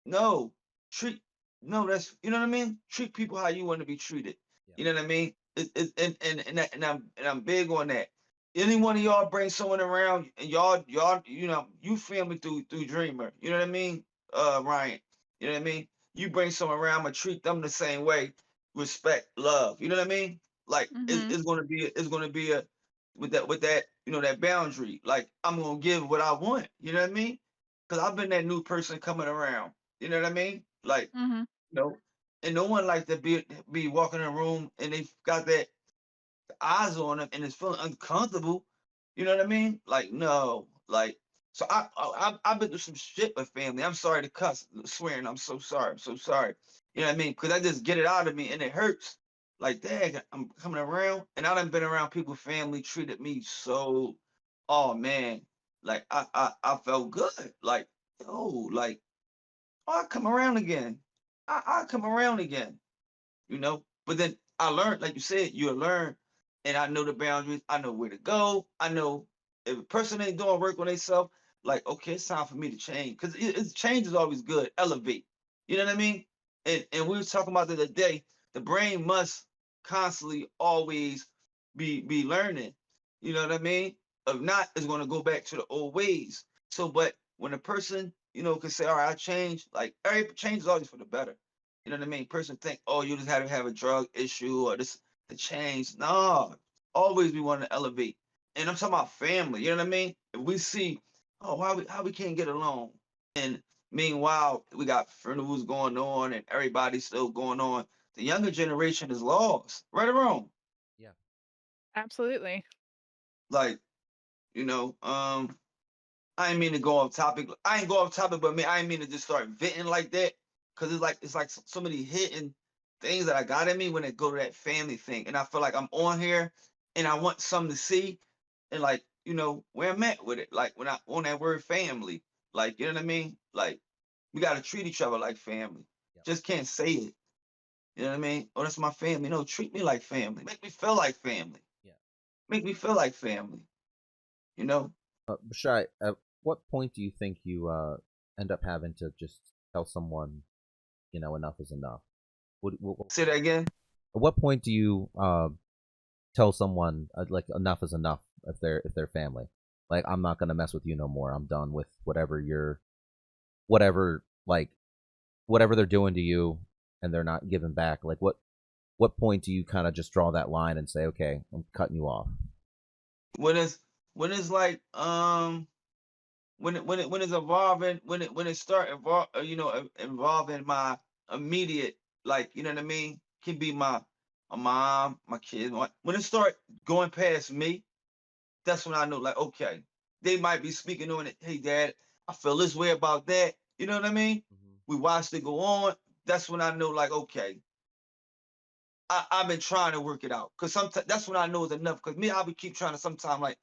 No, treat no, that's you know what I mean? Treat people how you want to be treated. Yeah. You know what I mean? And I'm big on that. Any one of y'all bring someone around and y'all you family through Dreamer. You know what I mean? Ryan. You know what I mean? You bring someone around, I'm gonna treat them the same way. Respect, love. You know what I mean? Like Mhm. it's gonna be a with that that boundary. Like I'm gonna give what I want. You know what I mean? Because I've been that new person coming around. You know what I mean? Like Mhm. you know, and no one like to be walking in a room and they got that eyes on them and it's feeling uncomfortable. You know what I mean? Like no, like so I've been through some shit with family. I'm sorry to cuss, swearing. I'm so sorry. I'm so sorry. You know what I mean? Because I just get it out of me and it hurts. Like dang, I'm coming around and I done been around people. Family treated me so. Oh man, like I felt good. Like oh like Oh, I come around again. I come around again. But then I learned, like you said, you learn, and I know the boundaries. I know where to go. I know if a person ain't doing work on themselves, like okay, it's time for me to change because change is always good. Elevate. You know what I mean? And we were talking about the other day. The brain must constantly always be learning. You know what I mean? If not, it's going to go back to the old ways. So, but when a person can say, all right, I changed. Like every change is always for the better. You know what I mean? Person think, oh, you just had to have a drug issue or this to change. No, always we want to elevate. And I'm talking about family. You know what I mean? If we see, oh, how we can't get along, and meanwhile we got funerals going on and everybody's still going on. The younger generation is lost, right or wrong. Yeah. Absolutely. Like, you know, I ain't mean to go off topic. I ain't go off topic, but I ain't mean to just start venting like that. Cause it's like so many hidden things that I got in me when it go to that family thing. And I feel like I'm on here and I want something to see and like, where I'm at with it. Like when I on that word family, like you know what I mean? Like we gotta treat each other like family. Yep. Just can't say it. You know what I mean? Oh, that's my family. No, treat me like family. Make me feel like family. Yeah. Make me feel like family. You know? Bashai, at what point do you think you end up having to just tell someone, enough is enough? Say that again. At what point do you tell someone like enough is enough if they're family? Like I'm not gonna mess with you no more. I'm done with whatever like whatever they're doing to you, and they're not giving back. Like what point do you kind of just draw that line and say, okay, I'm cutting you off? When it's like when it's evolving when it start involving my immediate, like you know what I mean, can be my mom, my kids. When it start going past me, that's when I know, like, okay, they might be speaking on it. Hey dad, I feel this way about that. You know what I mean? Mm-hmm. We watched it go on. That's when I know, like, okay, I've been trying to work it out. Cause sometimes that's when I know it's enough. Cause me, I'll be keep trying to sometimes like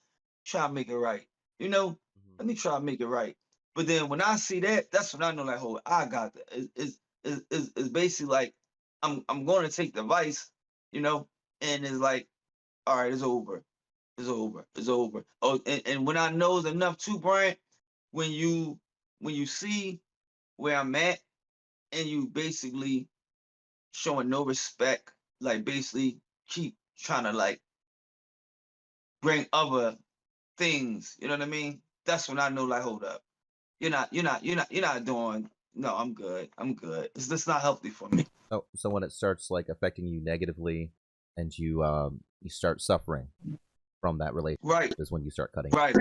try to make it right. You know, Mm-hmm. let me try to make it right. But then when I see that, that's when I know like, oh, I got that. Is basically like I'm going to take the vice, and it's like, all right, it's over. It's over. It's over. Oh, and when I know it's enough too, Brian, when you see where I'm at and you basically showing no respect, like basically keep trying to like bring other things, you know what I mean? That's when I know, like, hold up. You're not doing, no, I'm good. I'm good. It's just not healthy for me. So when it starts like affecting you negatively, and you start suffering from that relationship, Right, is when you start cutting. right,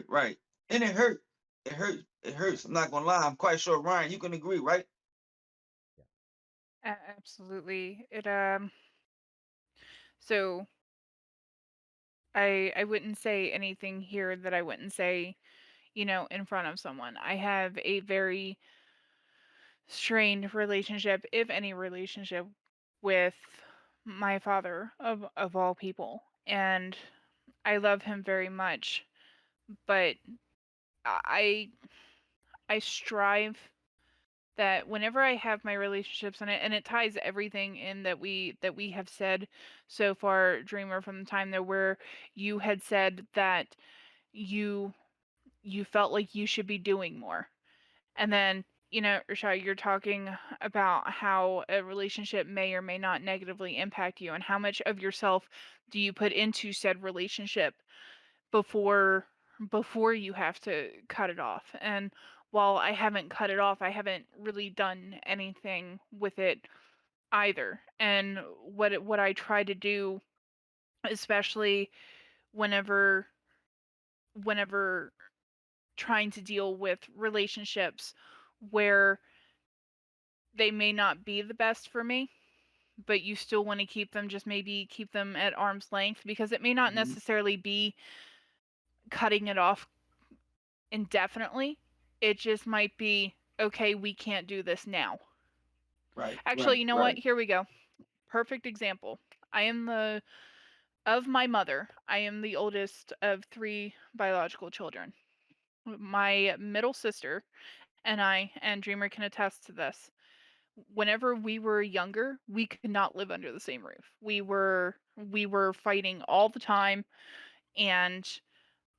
right. And it hurt. It hurt. It hurts. I'm not gonna lie. I'm quite sure, Ryan, you can agree, right? Absolutely. So I wouldn't say anything here that I wouldn't say, in front of someone. I have a very strained relationship, if any relationship, with my father of all people. And I love him very much, but I I strive that whenever I have my relationships, and it ties everything in that we have said so far, Dreamer, from the time that where you had said that you you felt like you should be doing more. And then, Rashad, you're talking about how a relationship may or may not negatively impact you, and how much of yourself do you put into said relationship before before you have to cut it off. And while I haven't cut it off, I haven't really done anything with it either. And what I try to do, especially whenever whenever trying to deal with relationships where they may not be the best for me, but you still want to keep them, just maybe keep them at arm's length, because it may not Mhm. necessarily be cutting it off indefinitely. It just might be, okay, we can't do this now. Right, Actually, right, you know what? right. Here we go. Perfect example. I am the of my mother. I am the oldest of three biological children. My middle sister and I and Dreamer can attest to this. Whenever we were younger, we could not live under the same roof. We were fighting all the time, and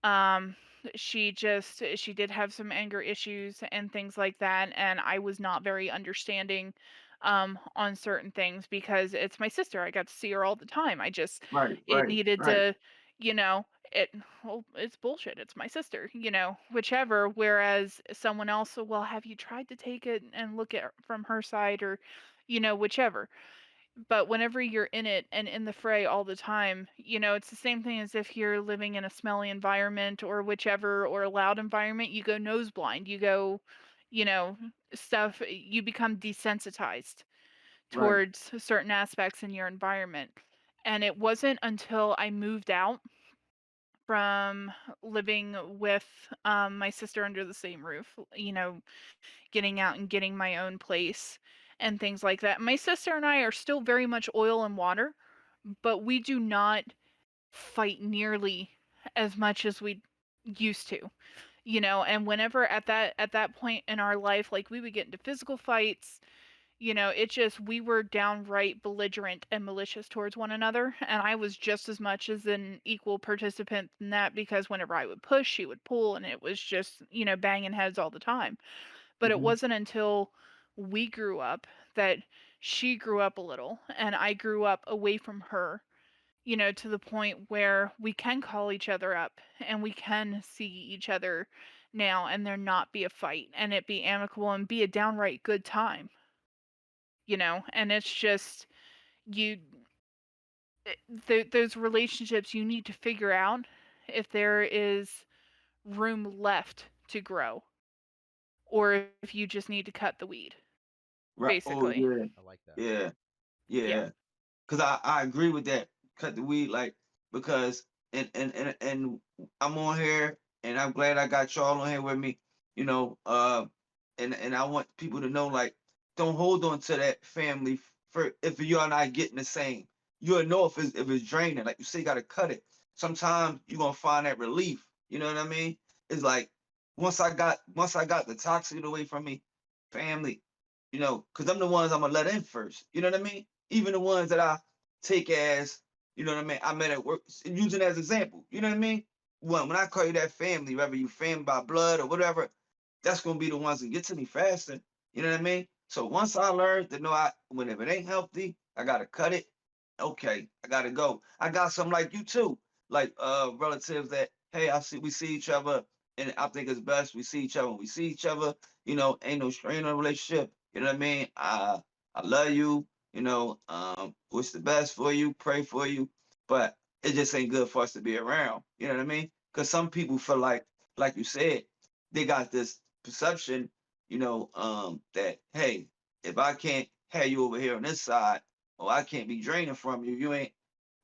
um she did have some anger issues and things like that, and I was not very understanding on certain things because it's my sister. I got to see her all the time. Right, It right, needed right, to, you know, it well, it's bullshit. It's my sister, whichever. Whereas someone else, well, have you tried to take it and look at from her side, or whichever. But whenever you're in it and in the fray all the time, it's the same thing as if you're living in a smelly environment or whichever, or a loud environment. You go nose blind. You go, you know, you become desensitized right. towards certain aspects in your environment. And it wasn't until I moved out from living with my sister under the same roof, getting out and getting my own place and things like that. My sister and I are still very much oil and water, but we do not fight nearly as much as we used to. And whenever at that point in our life, like, we would get into physical fights, it just, we were downright belligerent and malicious towards one another, and I was just as much as an equal participant in that, because whenever I would push, she would pull, and it was just, banging heads all the time. But it Hmm. wasn't until we grew up that she grew up a little and I grew up away from her, to the point where we can call each other up and we can see each other now, and there not be a fight, and it be amicable and be a downright good time, and it's just, you those relationships, you need to figure out if there is room left to grow, or if you just need to cut the weed, Right. Oh basically. yeah, I like that. yeah, Yeah. yeah. Cause I agree with that. Cut the weed, like, because and I'm on here and I'm glad I got y'all on here with me. You know, and I want people to know, like, don't hold on to that family for if you're not getting the same. You'll know if it's draining. Like you say, you gotta cut it. Sometimes you're gonna find that relief. You know what I mean? It's like once I got the toxic away from me, family, because I'm the ones I'm gonna let in first. You know what I mean? Even the ones that I take as, what I mean, I met at work, using as example. You know what I mean? When I call you that family, whether you family by blood or whatever, that's gonna be the ones that get to me faster. You know what I mean? So once I learned to know when if it ain't healthy, I gotta cut it. Okay, I gotta go. I got some like you too, like relatives that, hey, I see we see each other, and I think it's best we see each other when we see each other. Ain't no strain on the relationship. You know what I mean? I love you. Wish the best for you, pray for you, but it just ain't good for us to be around. You know what I mean? Because some people feel like you said, they got this perception, that, hey, if I can't have you over here on this side, or I can't be draining from you, you ain't,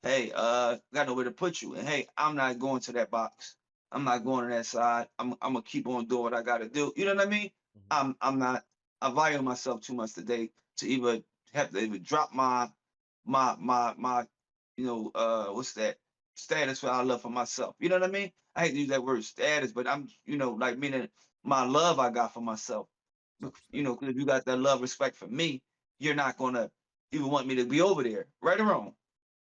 hey, got nowhere to put you. And hey, I'm not going to that box. I'm not going to that side. I'm gonna keep on doing what I gotta do. You know what I mean? Hmm. I'm not, I value myself too much today to even have to even drop my what's that, status for I love for myself. You know what I mean? I hate to use that word status, but I'm, like, meaning my love I got for myself. Self respect. 'Cause if you got that love, respect for me, you're not gonna even want me to be over there, right or wrong,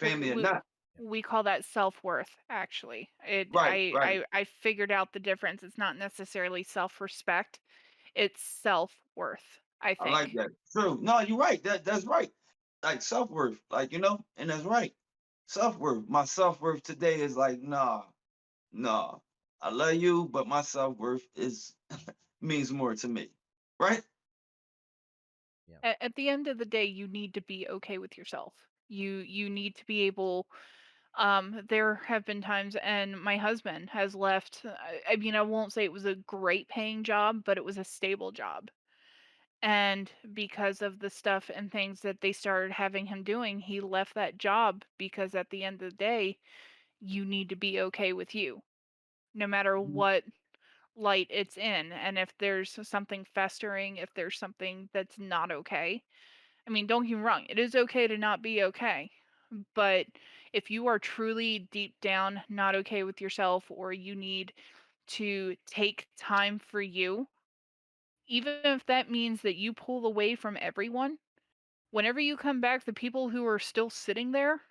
We family or we not. we call that self-worth, actually. It Right, I right. I I figured out the difference. It's not necessarily self-respect, it's self-worth, I I like think. that. True. No, you're right. That's right. Like self-worth, like, and that's right. Self-worth. My self-worth today is like, nah, nah. I love you, but my self-worth is means more to me. Right? Yeah. At the end of the day, you need to be okay with yourself. You need to be able, there have been times, and my husband has left, I mean, I won't say it was a great paying job, but it was a stable job. And because of the stuff and things that they started having him doing, he left that job, because at the end of the day, you need to be okay with you, no matter Mhm. what light it's in. And if there's something festering, if there's something that's not okay, I mean, don't get me wrong, it is okay to not be okay. But if you are truly deep down not okay with yourself, or you need to take time for you, even if that means that you pull away from everyone, whenever you come back, the people who are still sitting there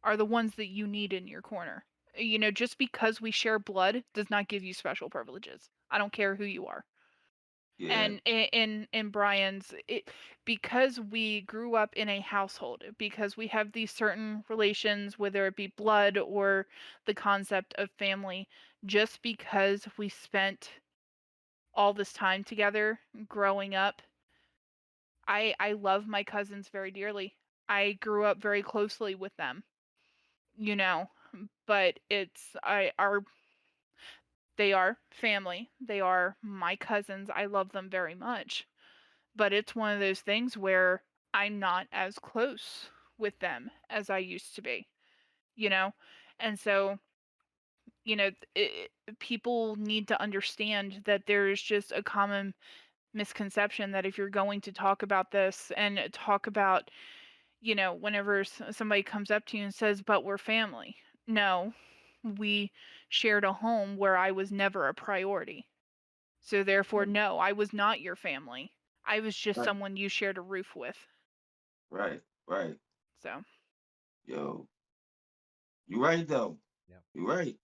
are the ones that you need in your corner. You know, just because we share blood does not give you special privileges. I don't care who you are. Yeah, And in Brian's, because we grew up in a household, because we have these certain relations, whether it be blood or the concept of family, just because we spent all this time together growing up, I love my cousins very dearly. I grew up very closely with them, you know, but it's I our they are family. They are my cousins. I love them very much. But it's one of those things where I'm not as close with them as I used to be, you know? And so, you know, people need to understand that there is just a common misconception that if you're going to talk about this and talk about, you know, whenever somebody comes up to you and says, but we're family. No, we shared a home where I was never a priority. So therefore, no, I was not your family. I was just right, someone you shared a roof with. right, right. So Yo, you right though. Yeah. You right.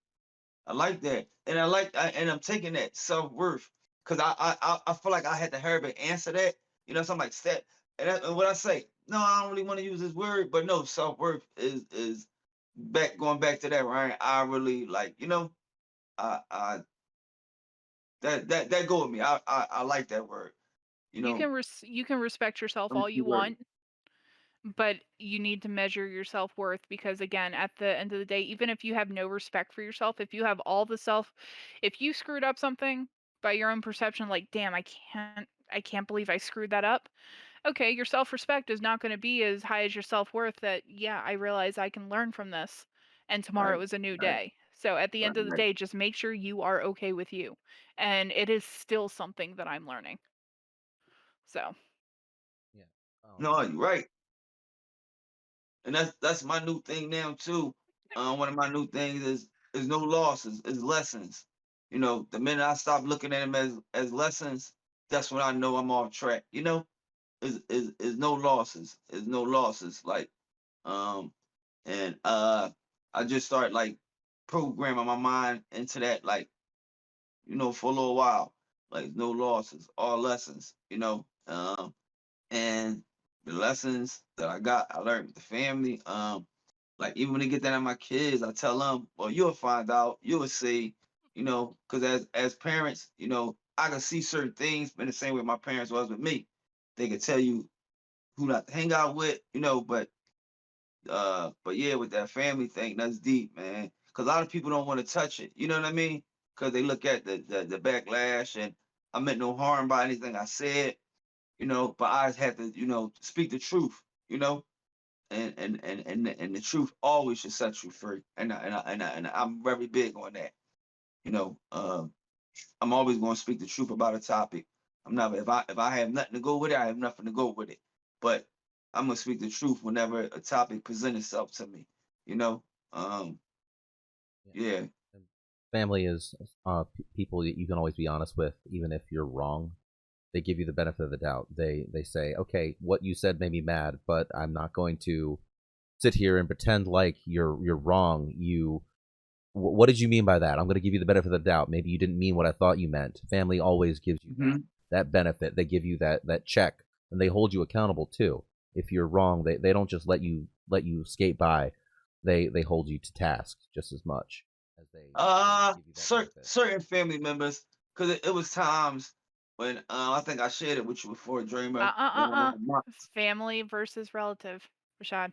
I like that, and and I'm taking that self worth because I feel like I had to hurry back answer that. You know, something like that. And what I say, no, I don't really want to use this word, but no, self worth is back going back to that, right? I really like, I that go with me. I like that word. You know, you can respect yourself them all two you words. want, but you need to measure your self-worth because again, at the end of the day, even if you have no respect for yourself, if you have all the self if you screwed up something by your own perception like, "Damn, I can't believe I screwed that up." Okay, your self-respect is not going to be as high as your self-worth that, yeah, I realize I can learn from this and Right, tomorrow is a new right, day. So at the right, end of the right. day, just make sure you are okay with you. And it is still something that I'm learning. So, Yeah. No, you're right. And that's my new thing now too. One of my new things is no losses, is lessons. You know, the minute I stop looking at them as lessons, that's when I know I'm off track. You know, is no losses, is no losses. Like, um, and I just start like programming my mind into that, like, for a little while, like no losses, all lessons. And the lessons that I got, I learned with the family. Like even when they get that at my kids, I tell them, well, you'll find out, you'll see, because as parents, I can see certain things in the same way my parents was with me. They could tell you who not to hang out with, but yeah, with that family thing, that's deep, man. Because a lot of people don't want to touch it. You know what I mean? Because they look at the backlash, and I meant no harm by anything I said, but I had to, speak the truth, and the truth always should set you free. And I'm very big on that. You know, I'm always going to speak the truth about a topic. I'm not if I have nothing to go with it, I have nothing to go with it. But I'm gonna speak the truth whenever a topic presents itself to me. You know, um, Yeah. yeah, And family is people that you can always be honest with, even if you're wrong. They give you the benefit of the doubt. They say, okay, what you said made me mad, but I'm not going to sit here and pretend like you're wrong. What did you mean by that? I'm going to give you the benefit of the doubt. Maybe you didn't mean what I thought you meant. Family always gives you hmm that benefit. They give you that check, and they hold you accountable too. If you're wrong, they don't just let you skate by. They hold you to task just as much as they give you that benefit. certain family members, because it was times when I think I shared it with you before, Dreamer. family versus relative, Rashad.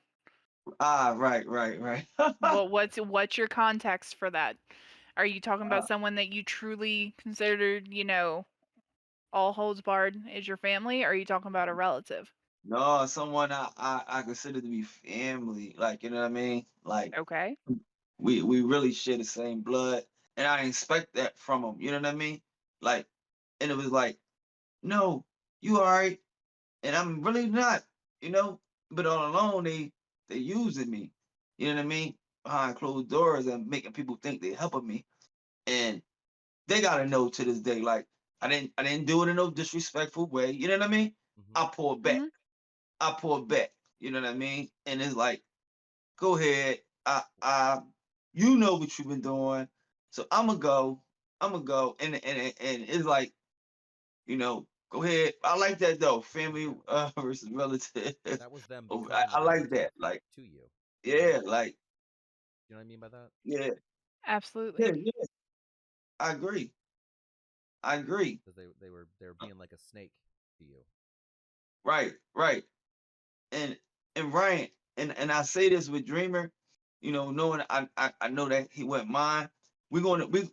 Right, right, right. What's your context for that? Are you talking about uh, someone that you truly considered, you know, all holds barred is your family, or are you talking about a relative? no, someone I consider to be family, like you know what I mean. Like Okay. we really share the same blood, and I expect that from them. You know what I mean? Like, and it was like, no, you all right, and I'm really not. You know, but all along they using me. You know what I mean? Behind closed doors and making people think they helping me, and they gotta know to this day, like. I didn't do it in no disrespectful way. You know what I mean? Hmm. I pulled back. Mhm. I pulled back. You know what I mean? And it's like, go ahead. You know what you've been doing, so I'ma go. I'ma go. And it's like, go ahead. I like that though. Family versus relative. That was them I, becoming a I like relative that. Like, to you. You know, yeah, like, you know what I mean by that? yeah, yeah, Absolutely. yeah. I agree. I agree. Because they were being like a snake to you. Right, right. And Ryan, and I say this with Dreamer, knowing I know that he wouldn't mind. We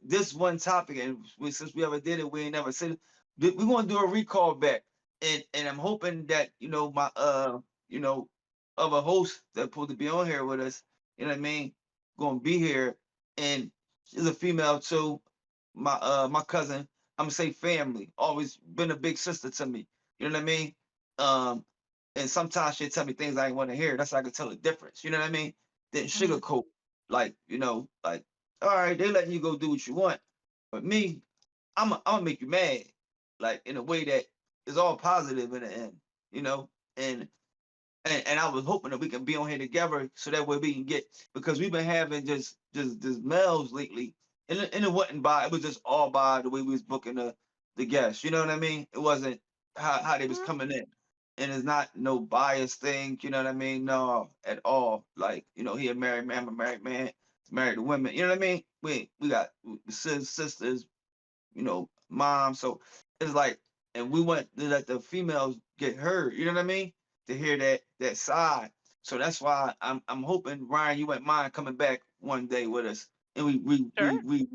this one topic, and since we ever did it, we ain't never said it. We're gonna do a recall back, and I'm hoping that my you know other hosts that supposed to be on here with us, you know what I mean, gonna be here, and she's a female too. My cousin, I'm gonna say family, always been a big sister to me. You know what I mean? Um, and sometimes she'll tell me things I ain't want to hear. That's how I can tell the difference. You know what I mean? Then Mhm. sugarcoat, like, like, all right, they letting you go do what you want. But me, I'm gonna make you mad, like in a way that is all positive in the end, you know? And and I was hoping that we can be on here together so that way we can get, because we've been having just males lately. And it wasn't by, it was just all by the way we was booking the guests. You know what I mean? It wasn't how they was Mhm. coming in. And it's not no bias thing, you know what I mean? No, at all. Like, he a married man, I'm a married man, married to women. You know what I mean? We got sisters, mom. So it's like, and we want to let the females get heard. You know what I mean? To hear that side. So that's why I'm hoping, Ryan, you wouldn't mind coming back one day with us, and Sure. we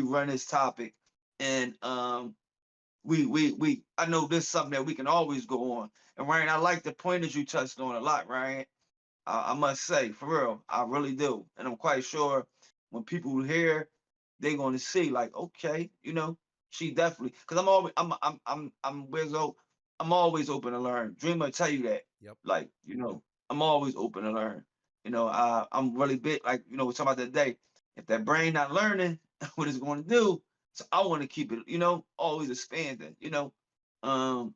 run this topic, and we I know this is something that we can always go on. And Ryan, I like the pointers you touched on a lot, Ryan. I must say, for real, I really do, and I'm quite sure when people hear, they're going to see, like, okay, she definitely. Because I'm I'm always open to learn. Dreamer tell you that, Yep. like, I'm always open to learn. I'm really big, like, we're talking about that day. If that brain not learning what it's going to do, so I want to keep it, always expanding. Um,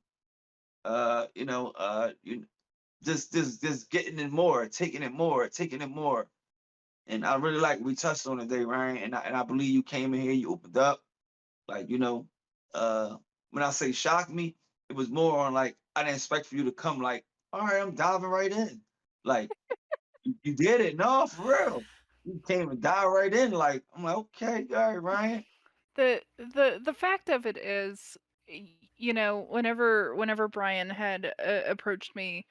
just getting it more, taking it more, taking it more. And I really like we touched on it today, Ryan. And I believe you came in here, you opened up, like, uh when I say shock me, it was more on like I didn't expect for you to come like, all right, I'm diving right in. Like you did it, no, for real. You came and dive right in, like I'm like, okay, all right, Ryan. The fact of it is, whenever Brian had approached me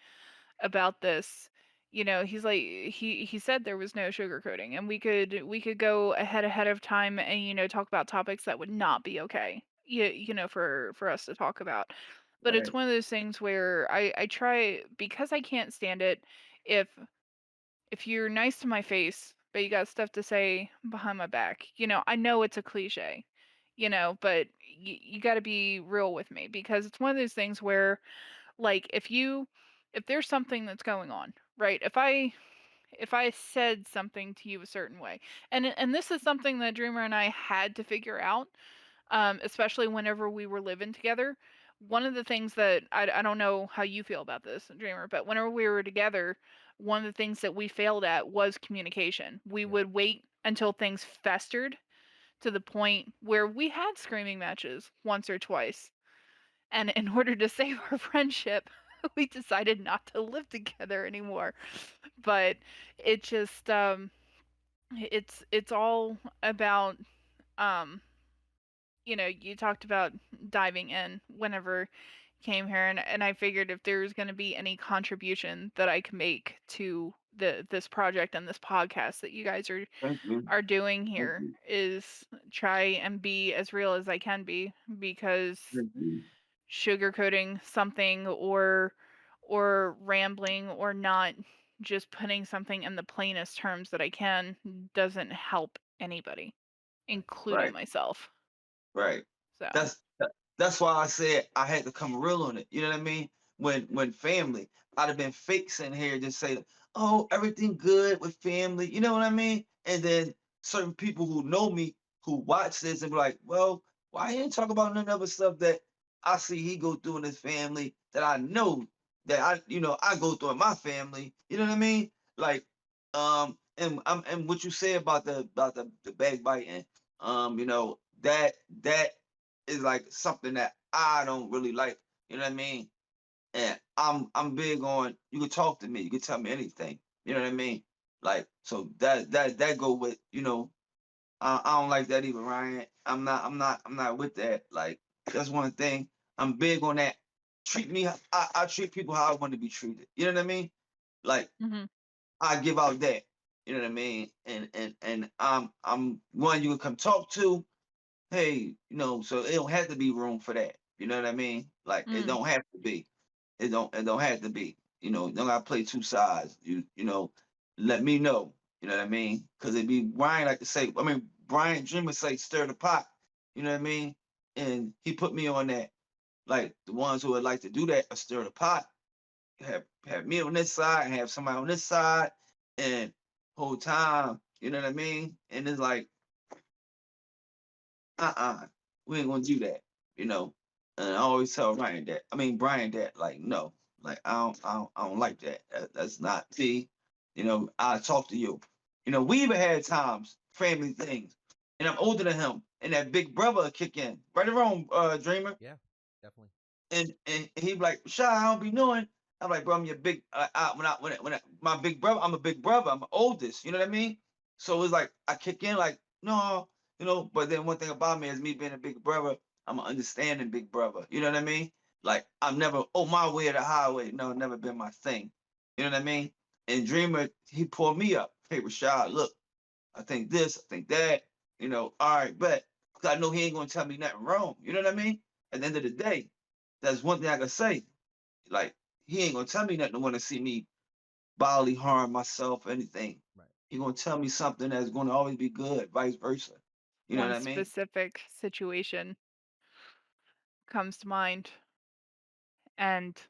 about this, he's like he said there was no sugarcoating, and we could go ahead of time and talk about topics that would not be okay. For us to talk about. But it's Right, one of those things where I try, because I can't stand it if you're nice to my face, but you got stuff to say behind my back. I know it's a cliche, but you got to be real with me, because it's one of those things where, like, if there's something that's going on, right? If I said something to you a certain way, and this is something that Dreamer and I had to figure out, especially whenever we were living together. One of the things that I don't know how you feel about this, Dreamer, but whenever we were together, one of the things that we failed at was communication. We Yep. would wait until things festered to the point where we had screaming matches once or twice. And in order to save our friendship, we decided not to live together anymore. But it just it's all about, um you talked about diving in whenever you came here, and I figured if there was going to be any contribution that I could make to this project and this podcast that you guys thank you, are doing thank here, you, is try and be as real as I can be, because thank you. sugarcoating something, or rambling, or not just putting something in the plainest terms that I can, doesn't help anybody, Right. including Right, myself. right. So, That's why I said I had to come real on it. You know what I mean? When family, I'd have been fake sitting here just saying, "Oh, everything good with family." You know what I mean? And then certain people who know me, who watch this and be like, "Well, Why he didn't talk about none other stuff that I see he go through in his family that I know that I go through in my family. You know what I mean? Like, and what you say about the backbiting, that is like something that I don't really like. You know what I mean? And I'm big on you can talk to me, you can tell me anything. You know what I mean? Like, so that go with I don't like that either, Ryan. I'm not with that. Like, that's one thing. I'm big on that. Treat me. I treat people how I want to be treated. You know what I mean? Like, Hmm. I give out that. You know what I mean? And I'm one you can come talk to. Hey, so it don't have to be room for that. You know what I mean? Like, it Mm. don't have to be. It don't have to be. Don't gotta play two sides. Let me know. You know what I mean? Because it'd be Brian like to say. I mean, Brian Dreamer say stir the pot. You know what I mean? And he put me on that. Like the ones who would like to do that, stir the pot. Have me on this side and have somebody on this side, and whole time. You know what I mean? And it's like we ain't gonna do that, you know. And I always tell Ryan that. I mean Brian that, like, no, like I don't like that. That's not me. I talk to you. We even had times, family things, and I'm older than him, and that big brother will kick in. Right or wrong, Dreamer, Yeah, definitely. and he be like, Shy, I don't be knowing. I'm like, bro, I'm your big. My big brother, I'm a big brother. I'm the oldest. You know what I mean? So it's like I kick in, like, no, But then one thing about me is me being a big brother. I'm an understanding big brother. You know what I mean? Like I'm never, my way or the highway. No, never been my thing. You know what I mean? And Dreamer, he pulled me up. Hey, Rashad, look, I think this, I think that. All right, but I know he ain't gonna tell me nothing wrong. You know what I mean? At the end of the day, that's one thing I can say. Like, he ain't gonna tell me nothing to want to see me bodily harm myself or anything. Right. He gonna tell me something that's gonna always be good, vice versa. You know what One I mean? specific situation comes to mind, and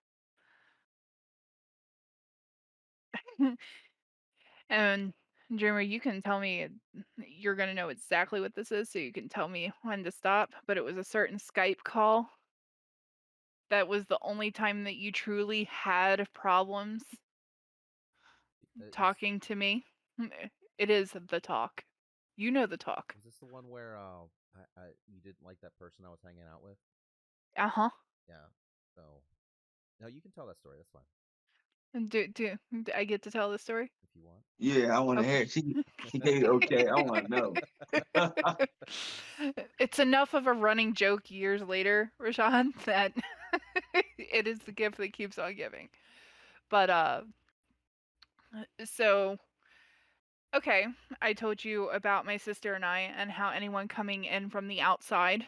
and Dreamer, you can tell me you're gonna know exactly what this is, so you can tell me when to stop. But it was a certain Skype call that was the only time that you truly had problems Is talking to me. It is the talk. You know the talk. is this the one where you didn't like that person I was hanging out with? Uh huh. Yeah. So no, you can tell that story. That's fine Do I get to tell the story? if you want. Yeah, I want to Okay. hear it. She gave it okay. I want to know. It's enough of a running joke years later, Rashawn, that it is the gift that keeps on giving. But so okay, I told you about my sister and I and how anyone coming in from the outside,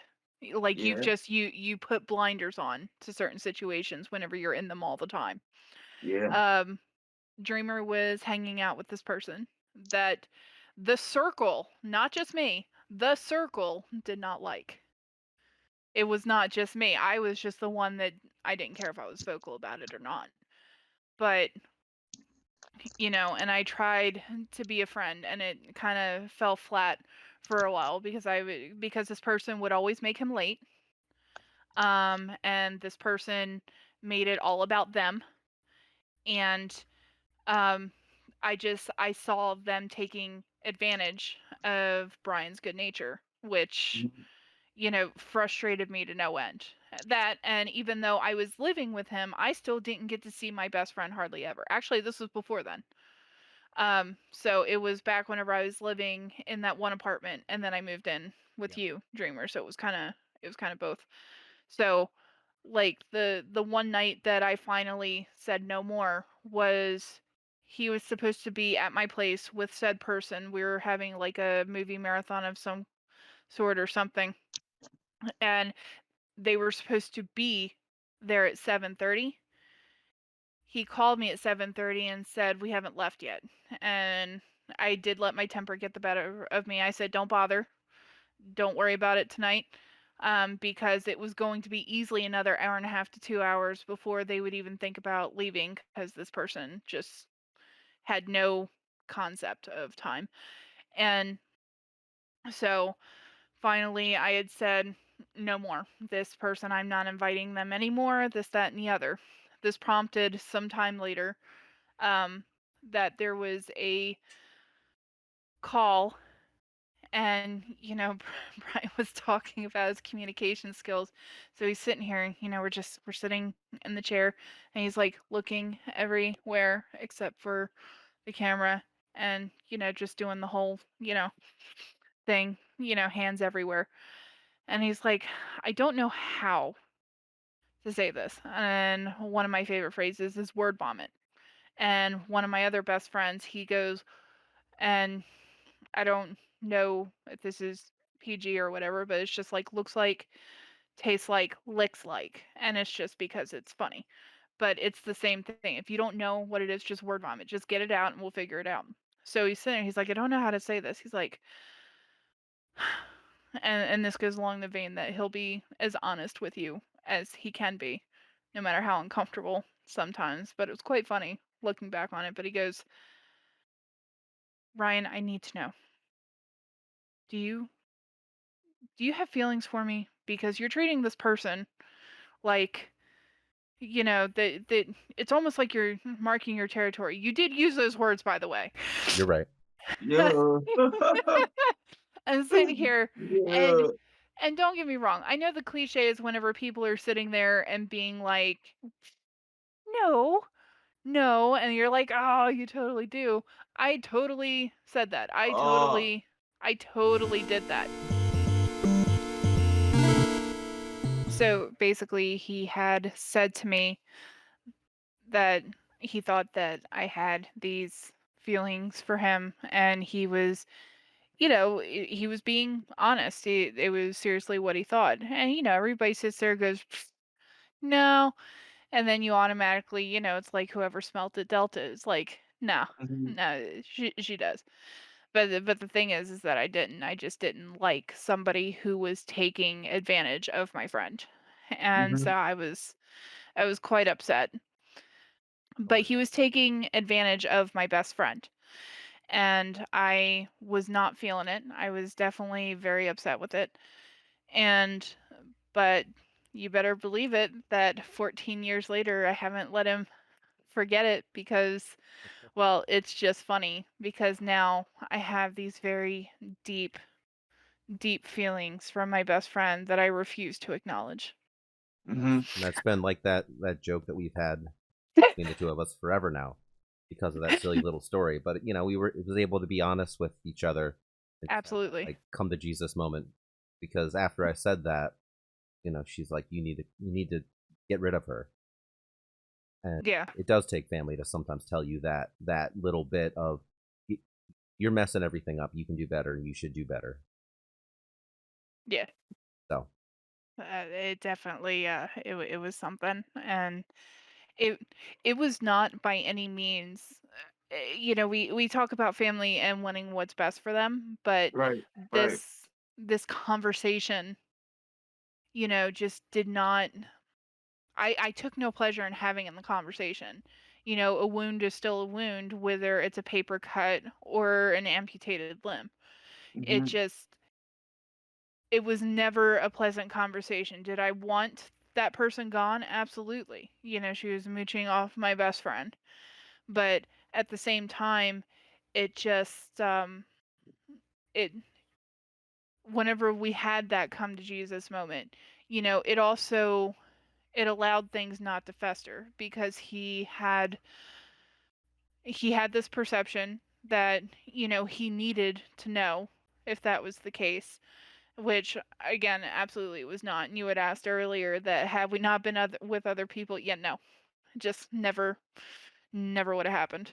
like you've Yeah, just you put blinders on to certain situations whenever you're in them all the time. yeah. Um Dreamer was hanging out with this person that the circle, not just me, the circle did not like. It was not just me. I was just the one that I didn't care if I was vocal about it or not. But, and I tried to be a friend and it kind of fell flat for a while because this person would always make him late. And this person made it all about them, and um I saw them taking advantage of Brian's good nature, which Mhm. frustrated me to no end. That, and even though I was living with him, I still didn't get to see my best friend hardly ever. Actually, this was before then. So it was back whenever I was living in that one apartment, and then I moved in with Yeah. you, Dreamer. So it was kind of both. So, like, the one night that I finally said no more was he was supposed to be at my place with said person. We were having like a movie marathon of some sort or something, and they were supposed to be there at 7:30. He called me at 7:30 and said, "We haven't left yet." And I did let my temper get the better of me. I said, "Don't bother. Don't worry about it tonight." Because it was going to be easily another hour and a half to 2 hours before they would even think about leaving, because this person just had no concept of time. And so finally I had said, no more. This person, I'm not inviting them anymore, this, that, and the other. This prompted some time later um, that there was a call, and Brian was talking about his communication skills. So he's sitting here, we're sitting in the chair, and he's like looking everywhere except for the camera, and just doing the whole thing, hands everywhere. And he's like, I don't know how to say this. And one of my favorite phrases is word vomit. And one of my other best friends, he goes, and I don't know if this is PG or whatever, but it's just like looks like, tastes like, licks like. And it's just because it's funny. But it's the same thing. If you don't know what it is, just word vomit. Just get it out and we'll figure it out. So he's sitting there, he's like, I don't know how to say this. He's like, and this goes along the vein that he'll be as honest with you as he can be, no matter how uncomfortable sometimes. But it was quite funny looking back on it. But he goes, Ryan, I need to know. Do you have feelings for me? Because you're treating this person like, that it's almost like you're marking your territory. You did use those words, by the way. You're right. Yeah. I'm sitting here, and Yeah. and don't get me wrong. I know the cliche is whenever people are sitting there and being like, no, no, and you're like, oh, you totally do. I totally said that. Oh. I totally did that. So basically, he had said to me that he thought that I had these feelings for him, and he was, he was being honest. It was seriously what he thought. And, everybody sits there and goes, "Pfft, no." And then you automatically, it's like whoever smelt it dealt it. It's like, no, Mhm. no, she does. But the thing is that I didn't. I just didn't like somebody who was taking advantage of my friend. And so Mhm. I was quite upset. But Over he that. was taking advantage of my best friend. And I was not feeling it. I was definitely very upset with it. And but you better believe it that 14 years later I haven't let him forget it, because, well, it's just funny because now I have these very deep, deep feelings from my best friend that I refuse to acknowledge. Mhm. And that's been like that joke that we've had between the two of us forever now, because of that silly little story. But we was able to be honest with each other. It's that Absolutely. like come to Jesus moment, because after I said that, she's like, you need to get rid of her. And Yeah. it does take family to sometimes tell you that little bit of "Y- you're messing everything up. You can do better, and you should do better." Yeah. So It definitely it was something, and it it was not by any means, we talk about family and wanting what's best for them, but Right. Right. this conversation, just did not. I took no pleasure in having in the conversation. A wound is still a wound, whether it's a paper cut or an amputated limb. It Mhm. just it was never a pleasant conversation. Did I want that person gone? Absolutely. She was mooching off my best friend. But at the same time, it just it whenever we had that come to Jesus moment, it also it allowed things not to fester, because he had this perception that he needed to know if that was the case, which again absolutely it was not. And you had asked earlier that have we not been with other people, yeah, no, just never would have happened.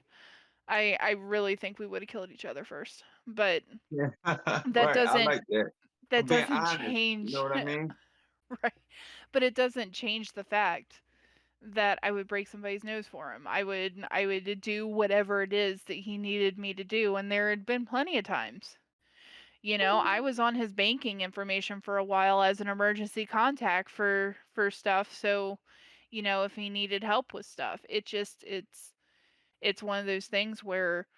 I really think we would have killed each other first, but Yeah. that Right. I doesn't like that. that I'm being doesn't honest. You know change. what I mean? Right, but it doesn't change the fact that I would break somebody's nose for him. I would do whatever it is that he needed me to do, and there had been plenty of times. I was on his banking information for a while as an emergency contact for stuff, so if he needed help with stuff. It's one of those things where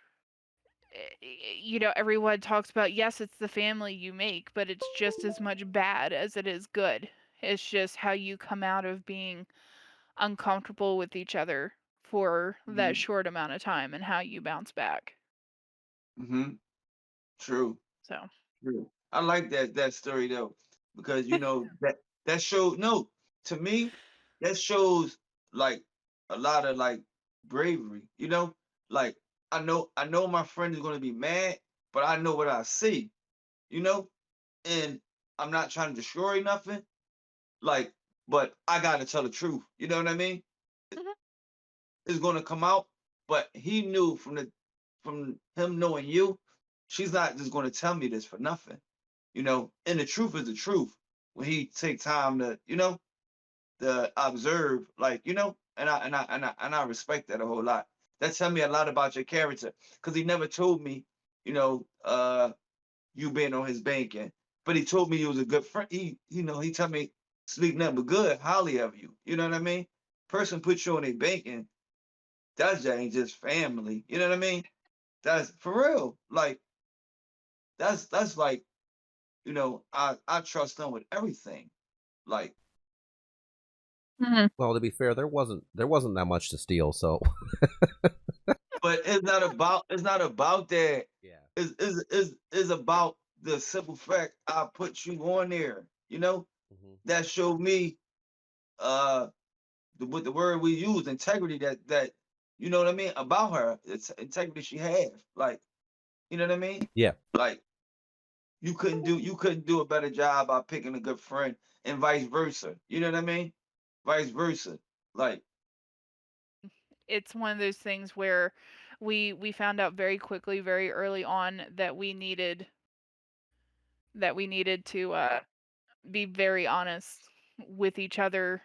everyone talks about, yes, it's the family you make, but it's just as much bad as it is good. It's just how you come out of being uncomfortable with each other for that Mm-hmm. short amount of time and how you bounce back. Mm-hmm. True. So, True. I like that story though, because that shows no to me that shows like a lot of like bravery. Like I know my friend is gonna be mad, but I know what I see. You know, and I'm not trying to destroy nothing. Like, but I gotta tell the truth. You know what I mean? mhm, It's gonna come out, but he knew from him knowing you, she's not just gonna tell me this for nothing. And the truth is the truth. When he take time to observe, and I respect that a whole lot. That tell me a lot about your character, because he never told me, you being on his banking, but he told me he was a good friend. He told me speak nothing but good, highly of you. You know what I mean? Person put you on a banking, that ain't just family. You know what I mean? That's for real. Like that's like I trust them with everything. Like, mhm. Well, to be fair, there wasn't that much to steal, so but it's not about that. yeah. It's about the simple fact I put you on there. Hmm. That showed me uh with the word we use, integrity, that you know what I mean about her. It's integrity she have. Like, you know what I mean? Yeah. Like, you couldn't do a better job by picking a good friend, and vice versa. You know what I mean? Vice versa. Like, It's one of those things where we found out very quickly, very early on, that we needed to be very honest with each other,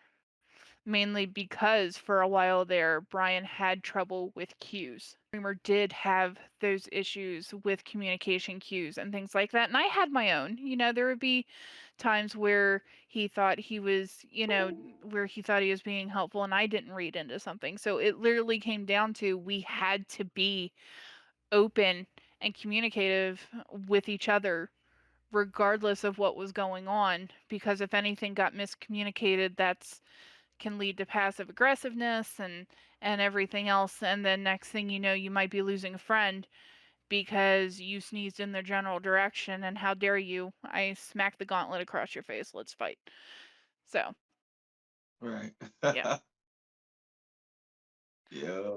mainly because for a while there, Brian had trouble with cues. Dreamer did have those issues with communication cues and things like that. And I had my own. There would be times where he was being helpful and I didn't read into something. So it literally came down to we had to be open and communicative with each other regardless of what was going on, because if anything got miscommunicated, that's can lead to passive aggressiveness and everything else, and then next thing you know, you might be losing a friend because you sneezed in their general direction, and how dare you, I smacked the gauntlet across your face, let's fight. So right. yeah. Yeah.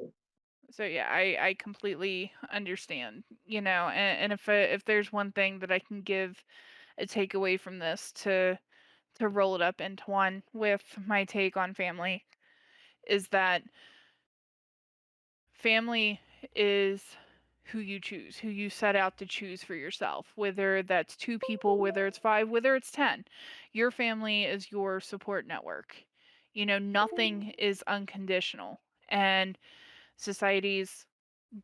Yeah, I completely understand, and if there's one thing that I can give a takeaway from this to roll it up into one with my take on family, is that family is who you choose, who you set out to choose for yourself, whether that's two people, whether it's five, whether it's 10. Your family is your support network. Nothing is unconditional. And society's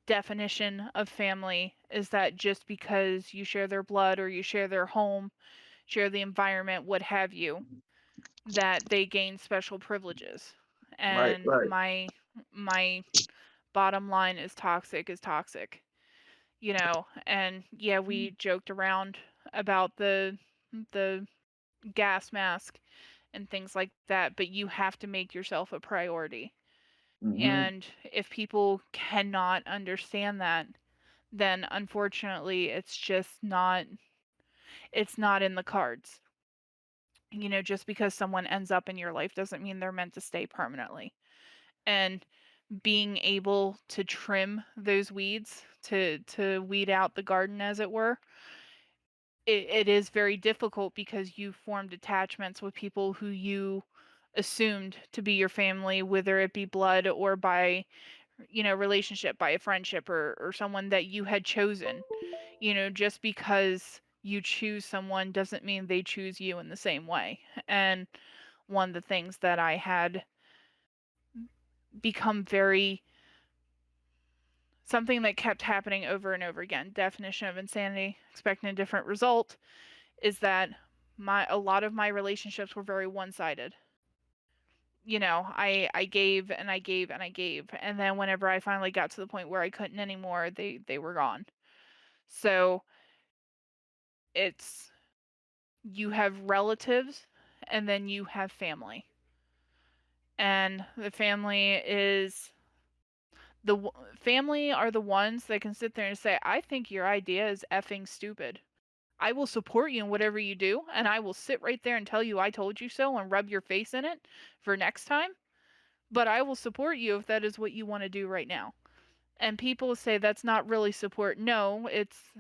definition of family is that just because you share their blood or you share their home, share the environment, what have you, that they gain special privileges. Right. And Right. my bottom line is toxic. And yeah, we joked around about the gas mask and things like that, but you have to make yourself a priority. Mm-hmm. And if people cannot understand that, then unfortunately it's not in the cards. Just because someone ends up in your life doesn't mean they're meant to stay permanently. And being able to trim those weeds, to weed out the garden, as it were, it is very difficult because you formed attachments with people who you assumed to be your family, whether it be blood or by relationship, by a friendship, or someone that you had chosen. Just because you choose someone doesn't mean they choose you in the same way. And one of the things that I had become very something that kept happening over and over again, definition of insanity, expecting a different result, is that a lot of my relationships were very one-sided. I gave and I gave and I gave, and then whenever I finally got to the point where I couldn't anymore, they were gone. So it's you have relatives and then you have family. And the family is family are the ones that can sit there and say, "I think your idea is effing stupid. I will support you in whatever you do, and I will sit right there and tell you I told you so and rub your face in it for next time, but I will support you if that is what you want to do right now." And people say that's not really support. No, it's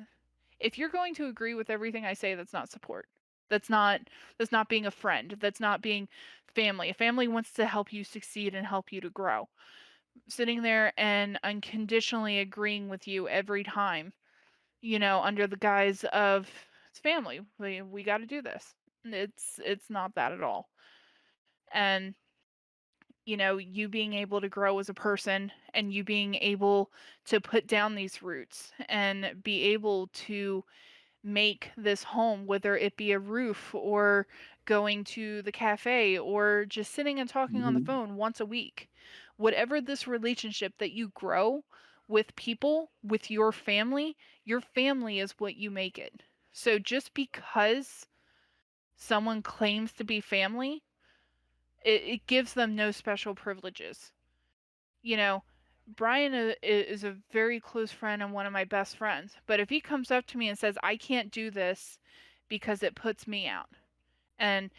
if you're going to agree with everything I say, that's not support. That's not that's not being a friend. That's not being family. A family wants to help you succeed and help you to grow. Sitting there and unconditionally agreeing with you every time, under the guise of it's family. We got to do this. It's not that at all. And you being able to grow as a person and you being able to put down these roots and be able to make this home, whether it be a roof or going to the cafe or just sitting and talking on the Mm-hmm. phone once a week. Whatever this relationship that you grow with people, with your family is what you make it. So just because someone claims to be family, it gives them no special privileges. You know, Brian is a very close friend and one of my best friends. But if he comes up to me and says, I can't do this because it puts me out, and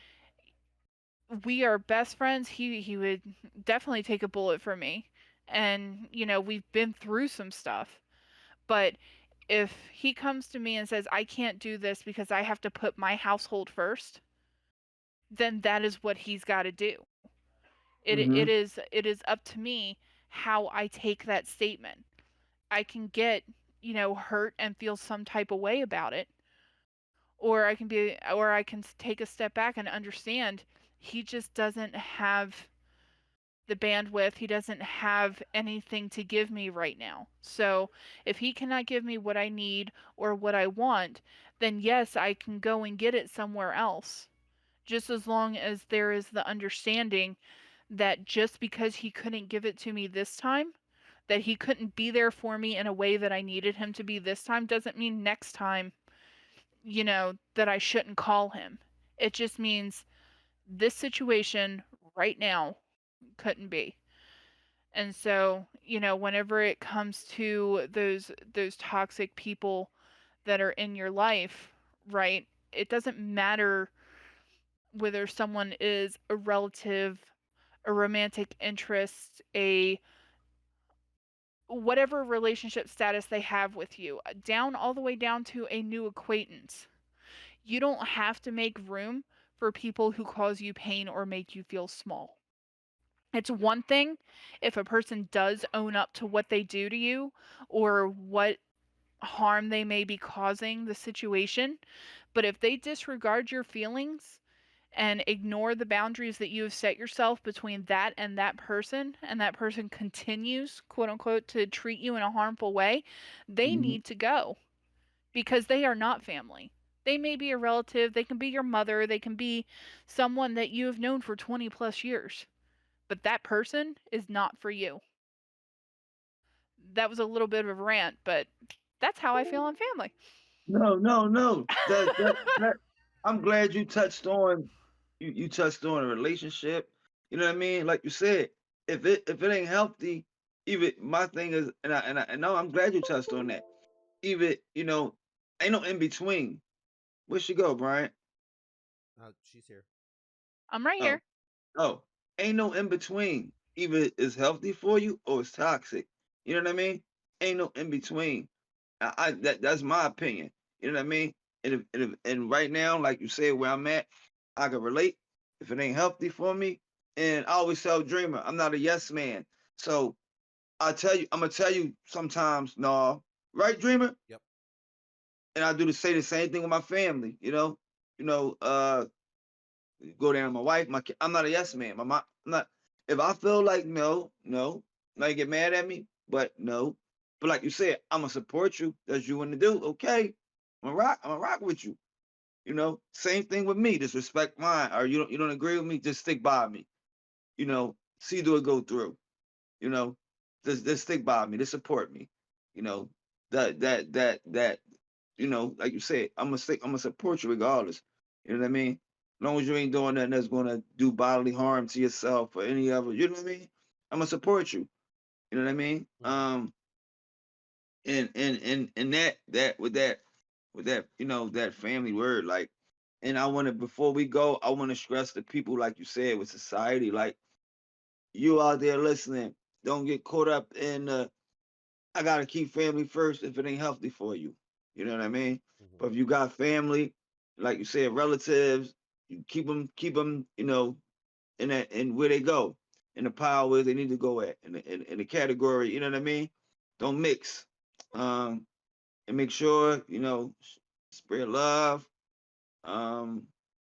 we are best friends, he would definitely take a bullet for me. And, we've been through some stuff. But if he comes to me and says, I can't do this because I have to put my household first, then that is what he's got to do. Mm-hmm. It is up to me how I take that statement. I can get, hurt and feel some type of way about it, or I can take a step back and understand he just doesn't have the bandwidth. He doesn't have anything to give me right now. So, if he cannot give me what I need or what I want, then yes, I can go and get it somewhere else. Just as long as there is the understanding that just because he couldn't give it to me this time, that he couldn't be there for me in a way that I needed him to be this time, doesn't mean next time, that I shouldn't call him. It just means this situation right now couldn't be. And so, whenever it comes to those toxic people that are in your life, right? It doesn't matter whether someone is a relative, a romantic interest, a whatever relationship status they have with you, down all the way down to a new acquaintance. You don't have to make room for people who cause you pain or make you feel small. It's one thing if a person does own up to what they do to you or what harm they may be causing the situation, but if they disregard your feelings and ignore the boundaries that you have set yourself between that and that person continues, quote unquote, to treat you in a harmful way, they Mm-hmm. need to go because they are not family. They may be a relative, they can be your mother, they can be someone that you have known for 20 plus years, but that person is not for you. That was a little bit of a rant, but that's how I feel on family. No, no, no. That I'm glad you touched on you touched on a relationship. You know what I mean? Like you said, if it ain't healthy, even my thing is, and no, I'm glad you touched on that. Even ain't no in between. Where she go, Brian? She's here. I'm right Oh, here. oh, ain't no in between. Either it's healthy for you or it's toxic. You know what I mean? Ain't no in between. That's my opinion. You know what I mean? And right now, like you said, where I'm at, I can relate. If it ain't healthy for me, and I always tell Dreamer, I'm not a yes man. So I'm gonna tell you sometimes, no, right, Dreamer? Yep. And I do say the same thing with my family. You know, go down to my wife, I'm not a yes man. My mom, I'm not. If I feel like no, no, might get mad at me, but no. But like you said, I'm gonna support you. That's you want to do. Okay, I'm gonna rock with you. Same thing with me. Just respect mine. Or you don't agree with me, just stick by me. See do it go through. You know, just stick by me, just support me. You know, that you know, like you said, I'm gonna support you regardless. You know what I mean? As long as you ain't doing nothing that's gonna do bodily harm to yourself or any other, you know what I mean? I'm gonna support you. You know what I mean? Mhm. And that you know, that family word, like, and I wanna, before we go, I wanna stress the people, like you said, with society, like, you out there listening, don't get caught up in I gotta keep family first if it ain't healthy for you. You know what I mean? Mhm. But if you got family, like you said, relatives, you keep them, you know, in that, in where they go, in the pile where they need to go at, in the category. You know what I mean? Don't mix, um, and make sure you know spread love. Um,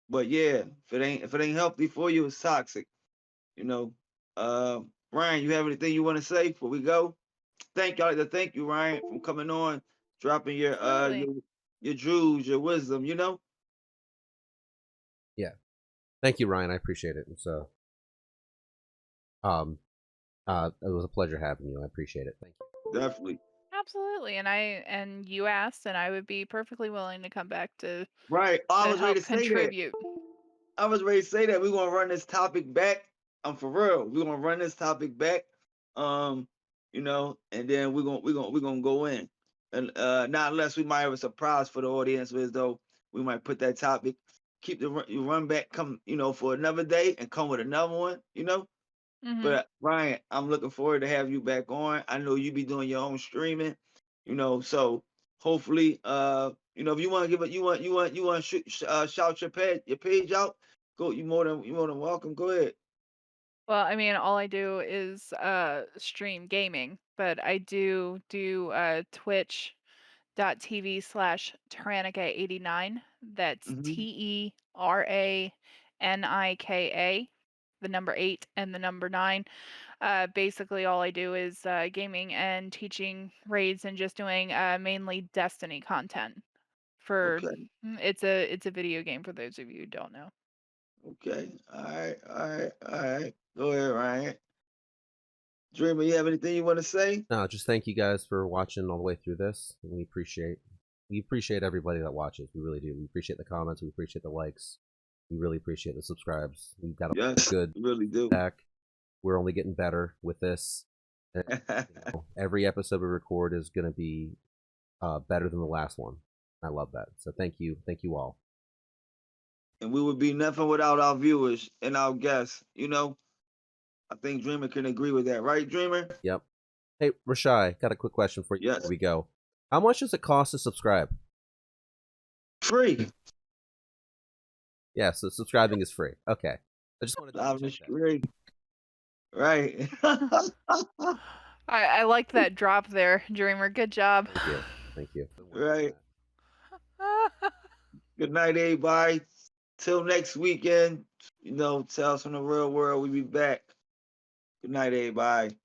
but yeah, if it ain't healthy for you, it's toxic. You know. Ryan, you have anything you want to say before we go? Thank y'all. Thank you, Ryan, for coming on, dropping Absolutely. your jewels, your wisdom. You know, Yeah. Thank you, Ryan. I appreciate it. Um, it was a pleasure having you. I appreciate it. Thank you. definitely. Absolutely. And you asked, and I would be perfectly willing to come back Right. Oh, I to was ready help to say that. contribute. I was ready to say that. We're gonna run this topic back. I'm for real. We're gonna run this topic back. Um, you know, and then we're gonna go in. And not unless we might have a surprise for the audience, as though we might put that topic, keep the you run back, come, you know, for another day and come with another one, you know. Hmm. But Ryan, I'm looking forward to have you back on. I know you be doing your own streaming, you know, so hopefully, you know, if you want to give it, you want to shout your page out. Go, you more than welcome. Go ahead. Well, I mean, all I do is stream gaming, but I do twitch.tv/Taranika89. That's Hmm. TERANIKA, the number 8 and the number 9. Basically, all I do is gaming and teaching raids and just doing mainly Destiny content. For Okay. it's a video game for those of you who don't know. Okay. All right. All right. All right. Go ahead, Ryan. Dreamer, you have anything you want to say? No, just thank you guys for watching all the way through this. We appreciate everybody that watches. We really do. We appreciate the comments. We appreciate the likes. We really appreciate the subscribes. We've got a Yes, good we really do. back. We're only getting better with this. And, every episode we record is going to be better than the last one. I love that. So thank you all. And we would be nothing without our viewers and our guests. You know, I think Dreamer can agree with that, right, Dreamer? Yep. Hey, Rashai, got a quick question for you before Yes. we go. How much does it cost to subscribe? Free. Yeah, so subscribing is free. Okay. I just want to double Live check is that. free. Right. I liked that drop there, Dreamer. Good job. Thank you. Thank you. Been working on Right. that. Good night, everybody. Till next weekend. You know, Tales from the Real World. We be back. Good night, everybody.